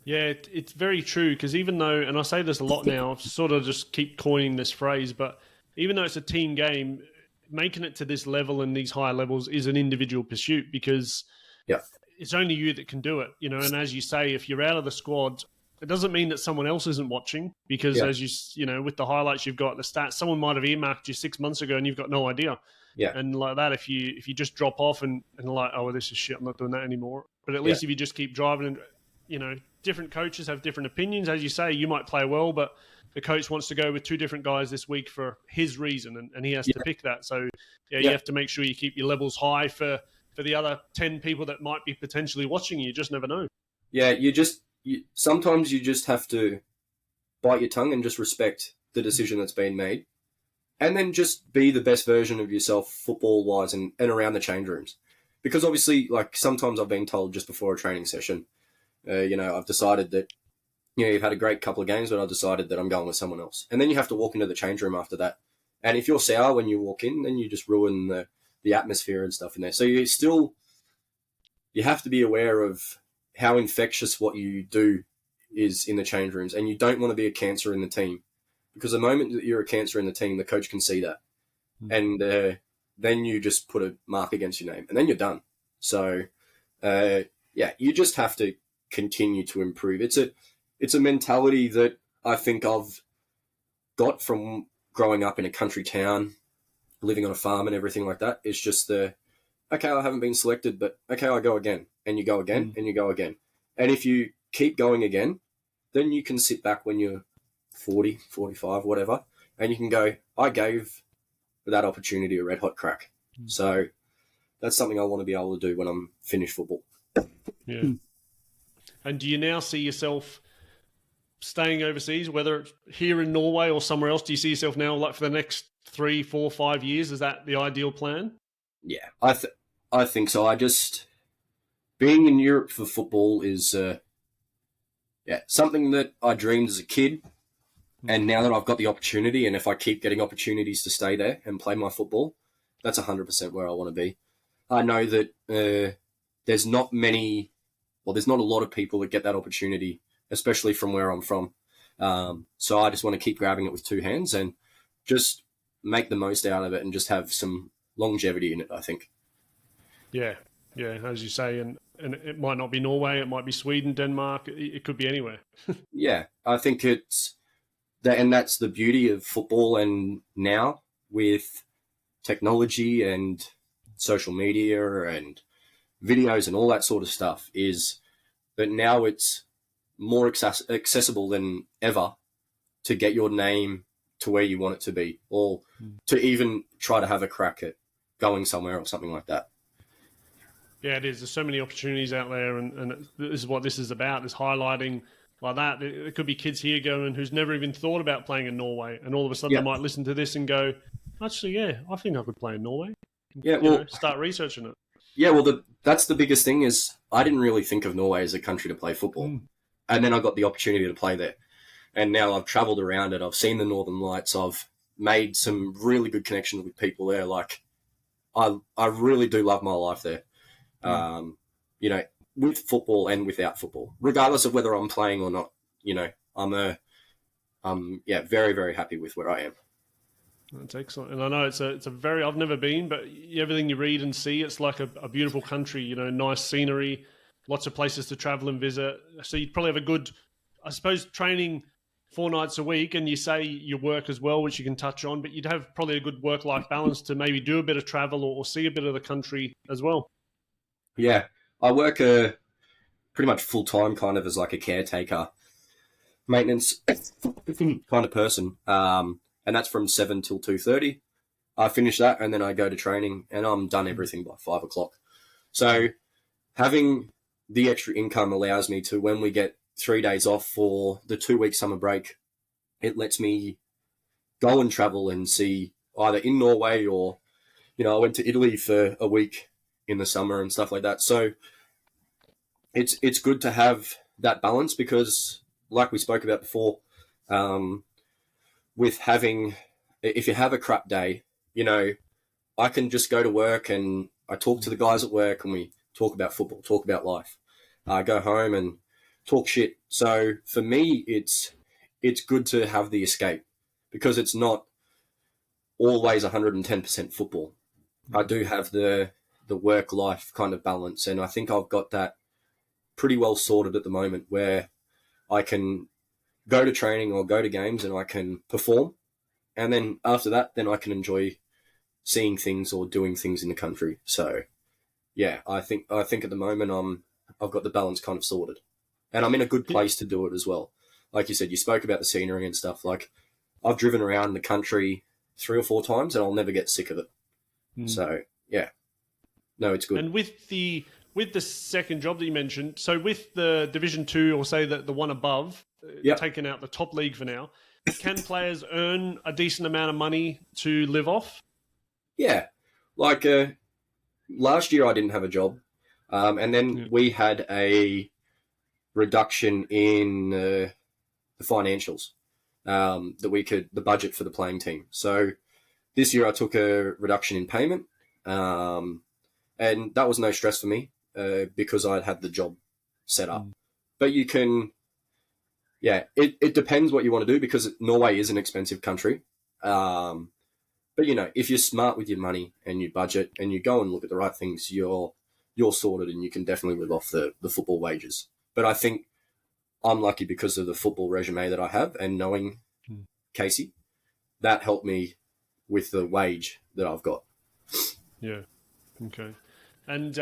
Yeah, it's very true, because even though, and I say this a lot now, I sort of just keep coining this phrase, but even though it's a team game, making it to this level and these higher levels is an individual pursuit, because it's only you that can do it, and as you say, if you're out of the squad, it doesn't mean that someone else isn't watching, because as with the highlights you've got, the stats, someone might have earmarked you 6 months ago and you've got no idea. Yeah. And like that, if you just drop off and like, oh, well, this is shit, I'm not doing that anymore. But at least if you just keep driving, and different coaches have different opinions. As you say, you might play well, but the coach wants to go with 2 different guys this week for his reason, and he has to pick that. So you have to make sure you keep your levels high for the other 10 people that might be potentially watching you. You just never know. Yeah, sometimes you just have to bite your tongue and just respect the decision that's been made, and then just be the best version of yourself football-wise and around the change rooms. Because obviously, like, sometimes I've been told just before a training session, I've decided that, you've had a great couple of games, but I've decided that I'm going with someone else. And then you have to walk into the change room after that. And if you're sour when you walk in, then you just ruin the atmosphere and stuff in there. So you have to be aware of how infectious what you do is in the change rooms. And you don't want to be a cancer in the team, because the moment that you're a cancer in the team, the coach can see that. And then you just put a mark against your name, and then you're done. So, you just have to continue to improve. It's a mentality that I think I've got from growing up in a country town, living on a farm and everything like that. It's just okay, I haven't been selected, but okay, I go again, and you go again, and you go again. And if you keep going again, then you can sit back when you're 40, 45, whatever, and you can go, I gave that opportunity a red hot crack. So that's something I want to be able to do when I'm finished football. Yeah. And do you now see yourself staying overseas, whether it's here in Norway or somewhere else? Do you see yourself now, like, for the next 3, 4, 5 years? Is that the ideal plan? Yeah, I think so. Being in Europe for football is something that I dreamed as a kid. And now that I've got the opportunity, and if I keep getting opportunities to stay there and play my football, that's 100% where I want to be. I know that there's not a lot of people that get that opportunity, especially from where I'm from. So I just want to keep grabbing it with 2 hands and just make the most out of it and just have some longevity in it, I think. Yeah, as you say, and it might not be Norway, it might be Sweden, Denmark, it could be anywhere. Yeah, I think it's that, and that's the beauty of football. And now with technology and social media and videos and all that sort of stuff, is that now it's more accessible than ever to get your name to where you want it to be, or to even try to have a crack at going somewhere or something like that. Yeah, it is. There's so many opportunities out there, and this is what this is about, is highlighting like that. There could be kids here going who's never even thought about playing in Norway, and all of a sudden Yeah. they might listen to this and go, actually, yeah, I think I could play in Norway. Yeah, well, Start researching it. yeah, well, that's the biggest thing is I didn't really think of Norway as a country to play football. And then I got the opportunity to play there. And now I've travelled around it. I've seen the Northern Lights. I've made some really good connections with people there. Like, I really do love my life there. You know, with football and without football, regardless of whether I'm playing or not. You know, I'm very, very happy with where I am. That's excellent. And I know it's a very, I've never been, but everything you read and see, it's like a beautiful country, you know, nice scenery, lots of places to travel and visit. So you'd probably have a good, I suppose, training 4 nights a week, and you say your work as well, which you can touch on, but you'd have probably a good work-life balance to maybe do a bit of travel or see a bit of the country as well. Yeah, I work pretty much full-time kind of as like a caretaker, maintenance kind of person. And that's from 7 till 2:30. I finish that and then I go to training and I'm done everything by 5 o'clock. So having the extra income allows me to, when we get 3 days off for the 2-week summer break, it lets me go and travel and see either in Norway or, you know, I went to Italy for a week in the summer and stuff like that. So it's good to have that balance because, like we spoke about before, with having, if you have a crap day, you know, I can just go to work and I talk to the guys at work and we talk about football, talk about life. I go home and talk shit. So for me, it's good to have the escape because it's not always 110% football. I do have the work-life kind of balance, and I think I've got that pretty well sorted at the moment where I can go to training or go to games and I can perform. And then after that, then I can enjoy seeing things or doing things in the country. So yeah, I think at the moment I've got the balance kind of sorted. And I'm in a good place to do it as well. Like you said, you spoke about the scenery and stuff. Like I've driven around the country 3 or 4 times and I'll never get sick of it. So yeah. No, it's good. And with the second job that you mentioned, so with the Division 2 or say the one above, taking out the top league for now, can players earn a decent amount of money to live off? Yeah. Like last year I didn't have a job. And then we had a reduction in the financials the budget for the playing team. So this year I took a reduction in payment. And that was no stress for me because I'd had the job set up. But you can, it depends what you want to do because Norway is an expensive country. But, you know, if you're smart with your money and you budget and you go and look at the right things, you're sorted and you can definitely live off the football wages. But I think I'm lucky because of the football resume that I have and knowing Casey, that helped me with the wage that I've got. Yeah. Okay. And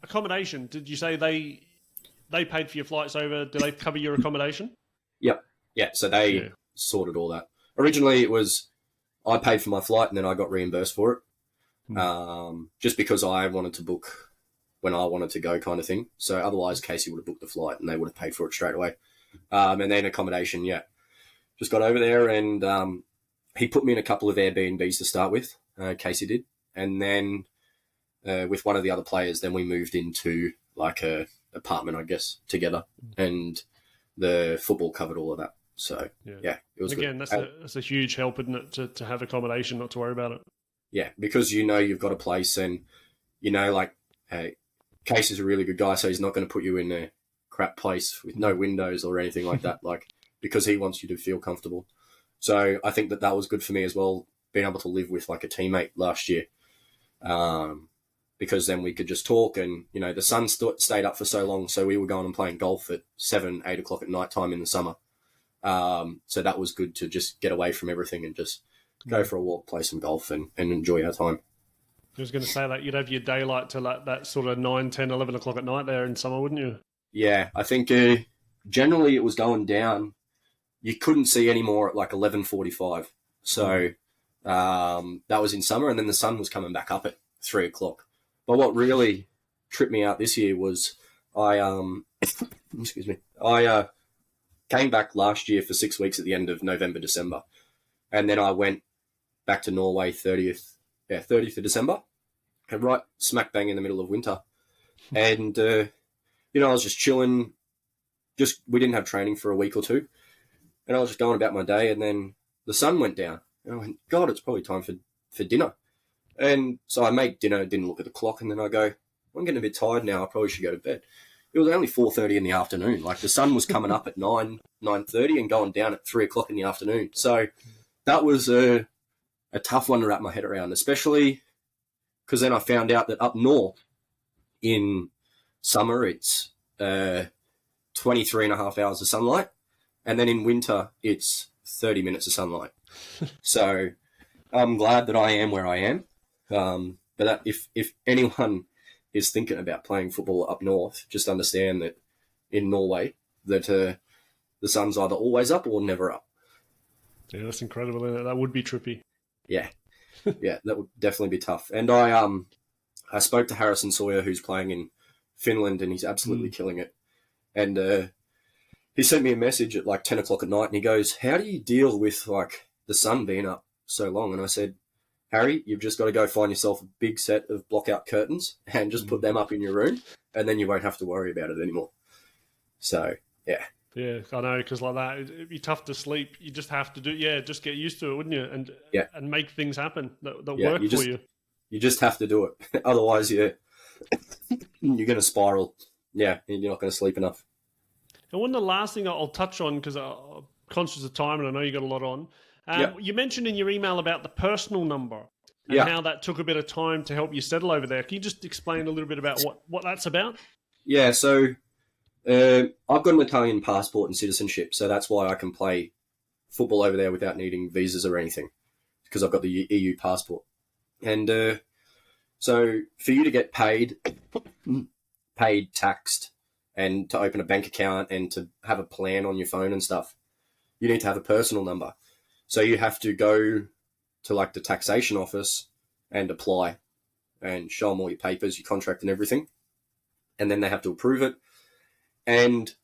accommodation, did you say they paid for your flights over? Do they cover your accommodation? Yep. Yeah, so they sorted all that. Originally, it was I paid for my flight and then I got reimbursed for it just because I wanted to book when I wanted to go kind of thing. So otherwise, Casey would have booked the flight and they would have paid for it straight away. And then accommodation, just got over there and he put me in a couple of Airbnbs to start with, Casey did. And then with one of the other players, then we moved into like a apartment, I guess, together. And the football covered all of that. So, it was again, good. That's a huge help, isn't it, to have accommodation, not to worry about it. Yeah, because you know you've got a place and, you know, like, hey, Case is a really good guy, so he's not going to put you in a crap place with no windows or anything like that, like, because he wants you to feel comfortable. So I think that was good for me as well, being able to live with, like, a teammate last year. Because then we could just talk and, you know, the sun stayed up for so long, so we were going and playing golf at 7, 8 o'clock at night time in the summer. So that was good to just get away from everything and just go for a walk, play some golf and enjoy our time. I was going to say that you'd have your daylight till that sort of 9, 10, 11 o'clock at night there in summer, wouldn't you? Yeah, I think generally it was going down. You couldn't see any more at like 11:45. So that was in summer, and then the sun was coming back up at 3 o'clock. But what really tripped me out this year was I came back last year for 6 weeks at the end of November, December. And then I went back to Norway 30th of December, and right smack bang in the middle of winter. And, I was just chilling. We didn't have training for a week or two. And I was just going about my day, and then the sun went down. And I went, God, it's probably time for dinner. And so I made dinner, didn't look at the clock, and then I go, I'm getting a bit tired now. I probably should go to bed. It was only 4:30 in the afternoon. Like, the sun was coming up at 9:30 and going down at 3 o'clock in the afternoon. So that was a tough one to wrap my head around, especially because then I found out that up north in summer it's 23 and a half hours of sunlight, and then in winter it's 30 minutes of sunlight. So I'm glad that I am where I am. But if anyone is thinking about playing football up north, just understand that in Norway that the sun's either always up or never up. Yeah, that's incredible. Isn't it? That would be trippy. Yeah, yeah, that would definitely be tough. And I spoke to Harrison Sawyer, who's playing in Finland, and he's absolutely killing it. And he sent me a message at like 10 o'clock at night, and he goes, "How do you deal with like the sun being up so long?" And I said, "Harry, you've just got to go find yourself a big set of block-out curtains and just put them up in your room, and then you won't have to worry about it anymore." So, yeah. Yeah, I know, because like that, it'd be tough to sleep. You just have to just get used to it, wouldn't you? And make things happen that work for you. You just have to do it. Otherwise, you're going to spiral. Yeah, and you're not going to sleep enough. And one of the last thing I'll touch on, because I'm conscious of time and I know you got a lot on. You mentioned in your email about the personal number and how that took a bit of time to help you settle over there. Can you just explain a little bit about what that's about? Yeah, so I've got an Italian passport and citizenship, so that's why I can play football over there without needing visas or anything, because I've got the EU passport. And so for you to get paid, taxed, and to open a bank account and to have a plan on your phone and stuff, you need to have a personal number. So you have to go to like the taxation office and apply and show them all your papers, your contract and everything. And then they have to approve it. And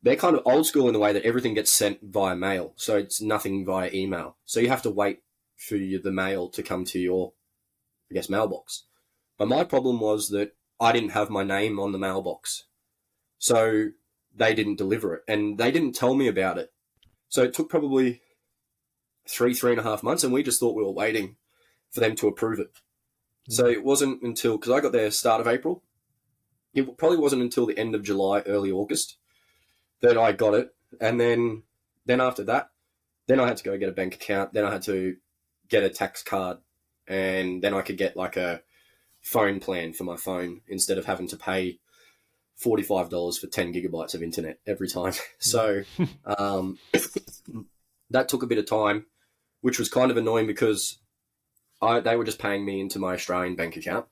they're kind of old school in the way that everything gets sent via mail. So it's nothing via email. So you have to wait for the mail to come to your, mailbox. But my problem was that I didn't have my name on the mailbox. So they didn't deliver it. And they didn't tell me about it. So it took probably 3.5 months, and we just thought we were waiting for them to approve it. So it wasn't until, because I got there start of April, it probably wasn't until the end of July, early August, that I got it. And then after that, then I had to go get a bank account. Then I had to get a tax card, and then I could get like a phone plan for my phone instead of having to pay $45 for 10 gigabytes of internet every time. So that took a bit of time, which was kind of annoying because they were just paying me into my Australian bank account,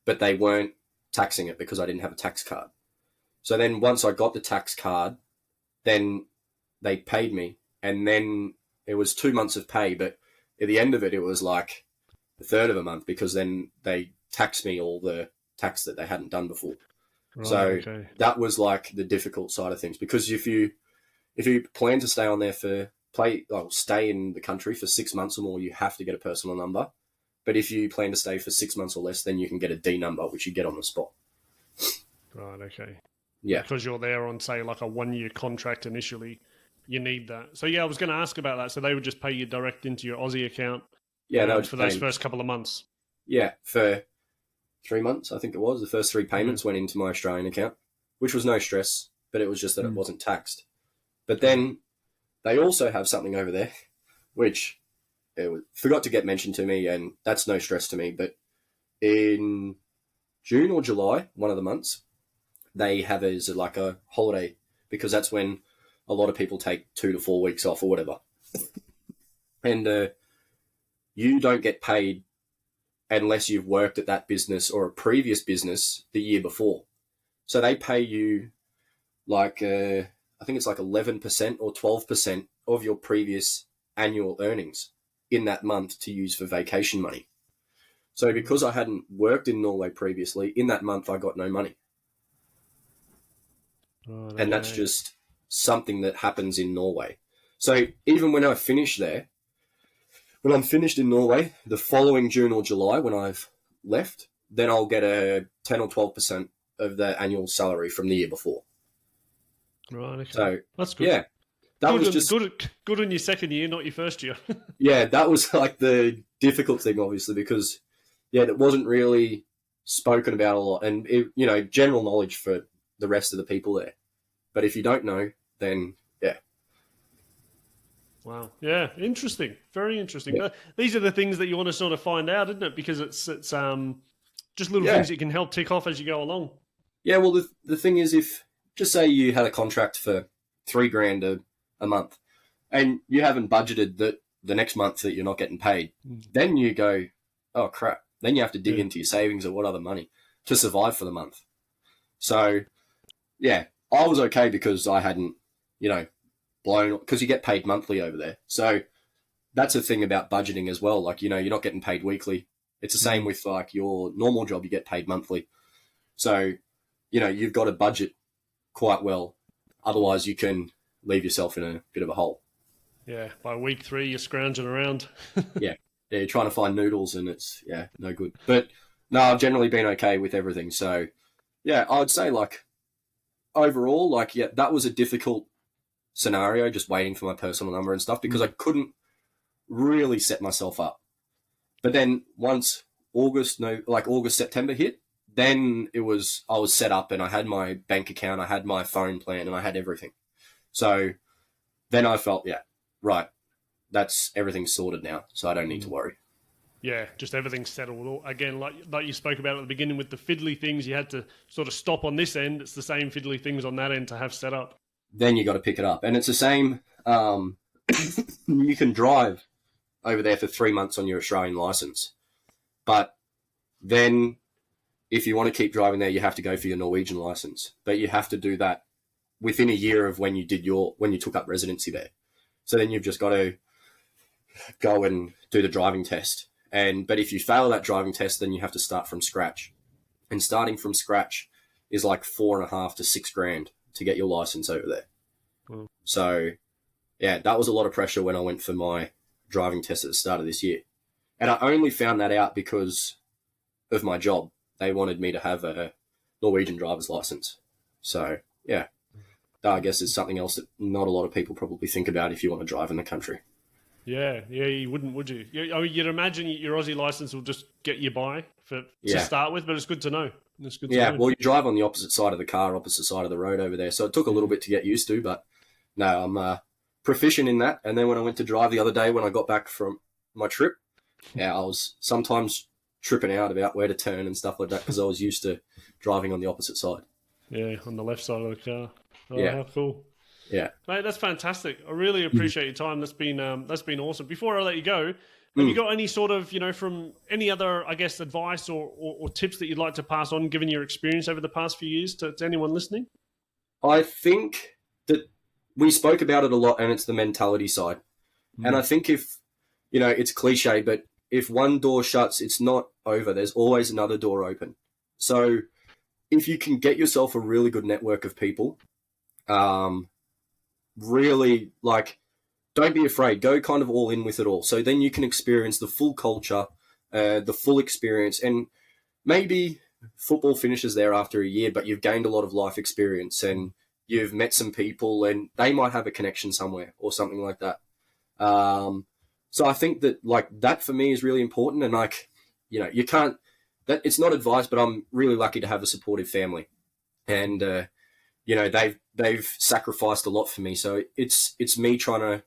but they weren't taxing it because I didn't have a tax card. So then once I got the tax card, then they paid me, and then it was 2 months of pay, but at the end of it, it was like a third of a month because then they taxed me all the tax that they hadn't done before. Right, so that was like the difficult side of things, because if you plan to stay on there stay in the country for 6 months or more, you have to get a personal number. But if you plan to stay for 6 months or less, then you can get a D number, which you get on the spot. Right, okay. Yeah. Because you're there on, say, like a 1-year contract initially, you need that. So, yeah, I was going to ask about that. So they would just pay you direct into your Aussie account for those first couple of months? Yeah, for 3 months, I think it was. The first 3 payments went into my Australian account, which was no stress, but it was just that it wasn't taxed. But then they also have something over there, which forgot to get mentioned to me, and that's no stress to me. But in June or July, one of the months, they have as like a holiday, because that's when a lot of people take 2 to 4 weeks off or whatever. And you don't get paid unless you've worked at that business or a previous business the year before. So they pay you like, I think it's like 11% or 12% of your previous annual earnings in that month to use for vacation money. So because I hadn't worked in Norway previously, in that month I got no money. Oh, and that's just something that happens in Norway. So even when I finish there, when I'm finished in Norway, the following June or July, when I've left, then I'll get a 10 or 12% of the annual salary from the year before. Right. Okay. So That's good. Yeah, that good was on, just good in your second year, not your first year. yeah, that was like the difficult thing, obviously, because that wasn't really spoken about a lot, and general knowledge for the rest of the people there. But if you don't know, then yeah. Wow. Yeah. Interesting. Very interesting. Yeah. These are the things that you want to sort of find out, isn't it? Because it's just little Yeah. things that you can help tick off as you go along. Yeah, well, the thing is, if just say you had a contract for $3,000 a month, and you haven't budgeted that the next month that you're not getting paid, then you go, oh crap. Then you have to dig into your savings or what other money to survive for the month. So, yeah, I was okay because I hadn't, blown, because you get paid monthly over there. So that's a thing about budgeting as well. Like, you're not getting paid weekly. It's the same with like your normal job, you get paid monthly. So, you've got to budget quite well. Otherwise, you can leave yourself in a bit of a hole. Yeah, by week 3, you're scrounging around. Yeah, you're trying to find noodles and it's, no good. But no, I've generally been okay with everything. So, yeah, I would say like overall, that was a difficult scenario, just waiting for my personal number and stuff because I couldn't really set myself up. But then once August, September hit, then I was set up and I had my bank account, I had my phone plan and I had everything. So then I felt, right, everything's sorted now, so I don't need to worry. Yeah, just everything's settled. Again, like you spoke about at the beginning with the fiddly things, you had to sort of stop on this end. It's the same fiddly things on that end to have set up. Then you got to pick it up. And it's the same, you can drive over there for 3 months on your Australian license. But then if you want to keep driving there, you have to go for your Norwegian license. But you have to do that within a year of when you took up residency there. So then you've just got to go and do the driving test. But if you fail that driving test, then you have to start from scratch. And starting from scratch is like $4,500 to $6,000 to get your license over there. Wow. So, yeah, that was a lot of pressure when I went for my driving test at the start of this year. And I only found that out because of my job. They wanted me to have a Norwegian driver's license. So, yeah, that I guess is something else that not a lot of people probably think about if you want to drive in the country. Yeah, you wouldn't, would you? I mean, you'd imagine your Aussie license will just get you by to start with, but it's good to know. Well, you drive on the opposite side of the car, opposite side of the road over there, so it took a little bit to get used to, but no, I'm proficient in that. And then when I went to drive the other day, when I got back from my trip, I was sometimes tripping out about where to turn and stuff like that because I was used to driving on the opposite side. Yeah, on the left side of the car. Oh, yeah. How cool. Yeah. Mate, that's fantastic. I really appreciate your time. That's been awesome. Before I let you go, have you got any sort of, from any other, I guess, advice or tips that you'd like to pass on, given your experience over the past few years to anyone listening? I think that we spoke about it a lot, and it's the mentality side. And I think if, it's cliche, but if one door shuts, it's not over. There's always another door open. So if you can get yourself a really good network of people, really, don't be afraid. Go kind of all in with it all. So then you can experience the full culture, the full experience. And maybe football finishes there after a year, but you've gained a lot of life experience and you've met some people and they might have a connection somewhere or something like that. So I think that that for me is really important. And you can't, it's not advice, but I'm really lucky to have a supportive family. And, they've sacrificed a lot for me. So it's me trying to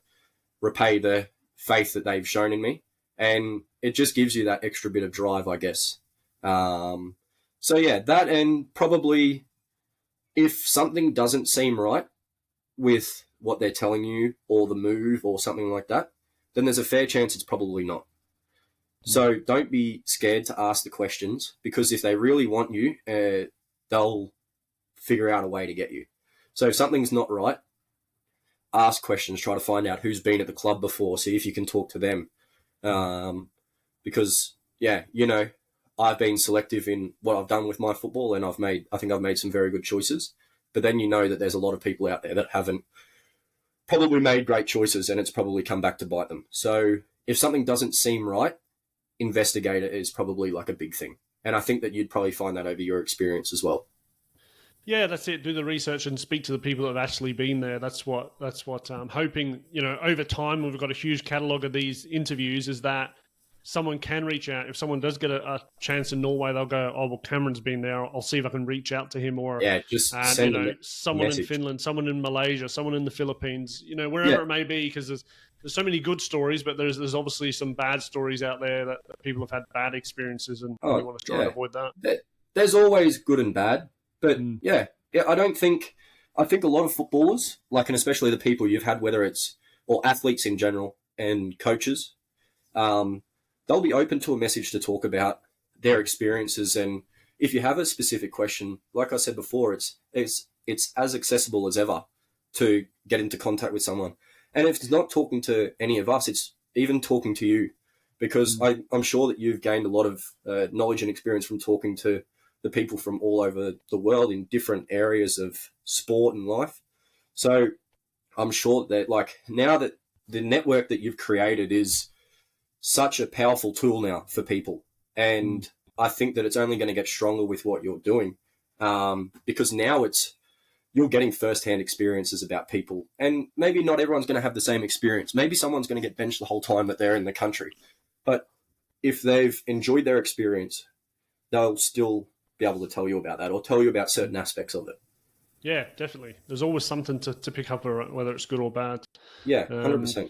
repay the faith that they've shown in me. And it just gives you that extra bit of drive, I guess. So yeah, that, and probably if something doesn't seem right with what they're telling you or the move or something like that, then there's a fair chance it's probably not. So don't be scared to ask the questions, because if they really want you, they'll figure out a way to get you. So if something's not right, ask questions, try to find out who's been at the club before, see if you can talk to them. Because, I've been selective in what I've done with my football, and I think I've made some very good choices. But then you know that there's a lot of people out there that haven't probably made great choices, and it's probably come back to bite them. So if something doesn't seem right, investigate it is probably like a big thing. And I think that you'd probably find that over your experience as well. Yeah, that's it. Do the research and speak to the people that have actually been there. That's what I'm hoping, over time, we've got a huge catalogue of these interviews, is that someone can reach out. If someone does get a chance in Norway, they'll go, oh, well, Cameron's been there. I'll see if I can reach out to him. Or, just send someone message. in Finland, someone in Malaysia, someone in the Philippines, wherever it may be, because there's so many good stories, but there's obviously some bad stories out there that people have had bad experiences, and we want to try and avoid that. There's always good and bad, but I think a lot of footballers, and especially the people you've had, or athletes in general and coaches, they'll be open to a message to talk about their experiences. And if you have a specific question, like I said before, it's as accessible as ever to get into contact with someone. And if it's not talking to any of us, it's even talking to you, because I'm sure that you've gained a lot of knowledge and experience from talking to the people from all over the world in different areas of sport and life. So I'm sure that now that the network that you've created is such a powerful tool now for people. And I think that it's only going to get stronger with what you're doing, because now you're getting firsthand experiences about people. And maybe not everyone's going to have the same experience. Maybe someone's going to get benched the whole time that they're in the country. But if they've enjoyed their experience, they'll still be able to tell you about that, or tell you about certain aspects of it. Yeah, definitely. There's always something to pick up, whether it's good or bad. Yeah, 100%.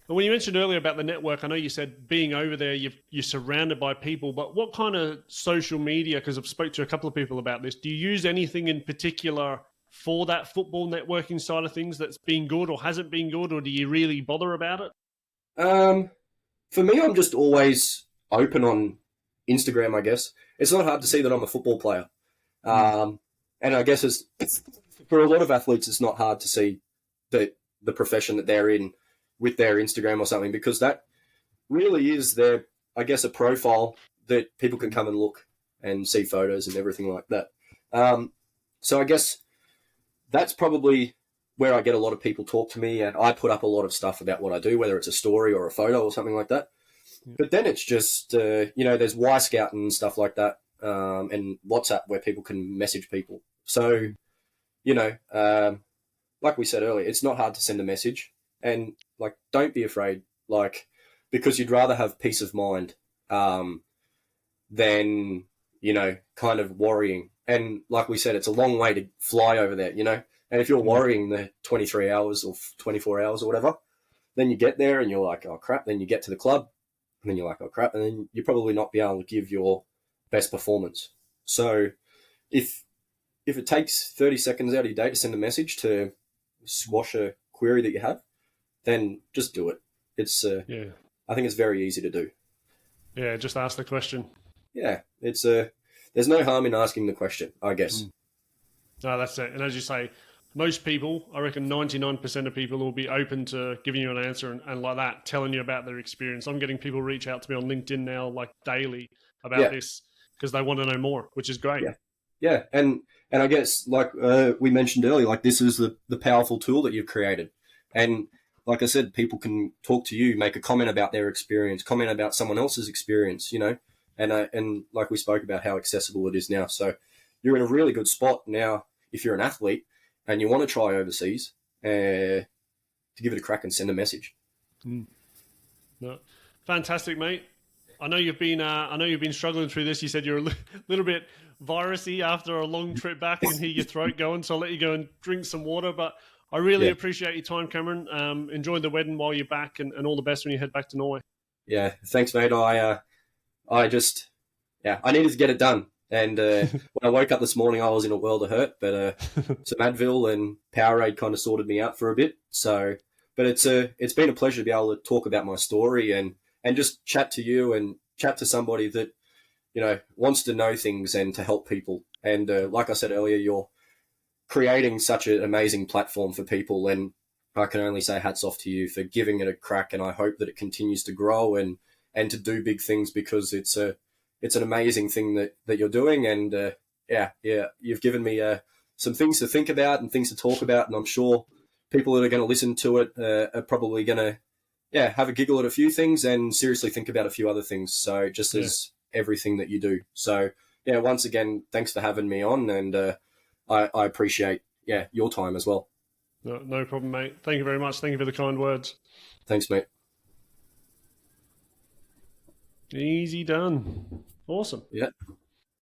But when you mentioned earlier about the network, I know you said being over there, you're surrounded by people, but what kind of social media, because I've spoke to a couple of people about this, do you use anything in particular for that football networking side of things that's been good or hasn't been good, or do you really bother about it? For me, I'm just always open on Instagram, I guess. It's not hard to see that I'm a football player. And I guess it's for a lot of athletes, it's not hard to see the profession that they're in with their Instagram or something, because that really is a profile that people can come and look and see photos and everything like that. So I guess that's probably where I get a lot of people talk to me, and I put up a lot of stuff about what I do, whether it's a story or a photo or something like that. Yeah. But then it's just, there's Y-Scout and stuff like that, and WhatsApp where people can message people. So, like we said earlier, it's not hard to send a message, and don't be afraid, because you'd rather have peace of mind than, kind of worrying. And like we said, it's a long way to fly over there, and if you're worrying the 23 hours or 24 hours or whatever, then you get there and you're like, oh crap, then you get to the club and then you're like, oh crap, and then you'll probably not be able to give your best performance. So if it takes 30 seconds out of your day to send a message to squash a query that you have, then just do it. It's I think it's very easy to do. Yeah, just ask the question. Yeah, there's no harm in asking the question, I guess. No, that's it. And as you say, most people, I reckon 99% of people will be open to giving you an answer and like that, telling you about their experience. I'm getting people reach out to me on LinkedIn now, daily about this, because they want to know more, which is great. Yeah. And I guess, we mentioned earlier, this is the powerful tool that you've created. And like I said, people can talk to you, make a comment about their experience, comment about someone else's experience, and like we spoke about how accessible it is now. So you're in a really good spot now if you're an athlete and you want to try overseas, to give it a crack and send a message. No. Fantastic, mate. I know you've been struggling through this. You said you're a little bit virusy after a long trip back and hear your throat going, so I'll let you go and drink some water. But I really appreciate your time, Cameron. Enjoy the wedding while you're back, and all the best when you head back to Norway. Yeah, thanks, mate. I needed to get it done. And when I woke up this morning, I was in a world of hurt, but some Advil and Powerade kind of sorted me out for a bit. So, but it's been a pleasure to be able to talk about my story and just chat to you and chat to somebody that, wants to know things and to help people. And like I said earlier, you're creating such an amazing platform for people, and I can only say hats off to you for giving it a crack. And I hope that it continues to grow and to do big things, because it's an amazing thing that you're doing. And you've given me some things to think about and things to talk about, and I'm sure people that are going to listen to it are probably going to, have a giggle at a few things and seriously think about a few other things. So just as everything that you do. So, once again, thanks for having me on, and I appreciate, your time as well. No problem, mate. Thank you very much. Thank you for the kind words. Thanks, mate. Easy done. Awesome. Yeah.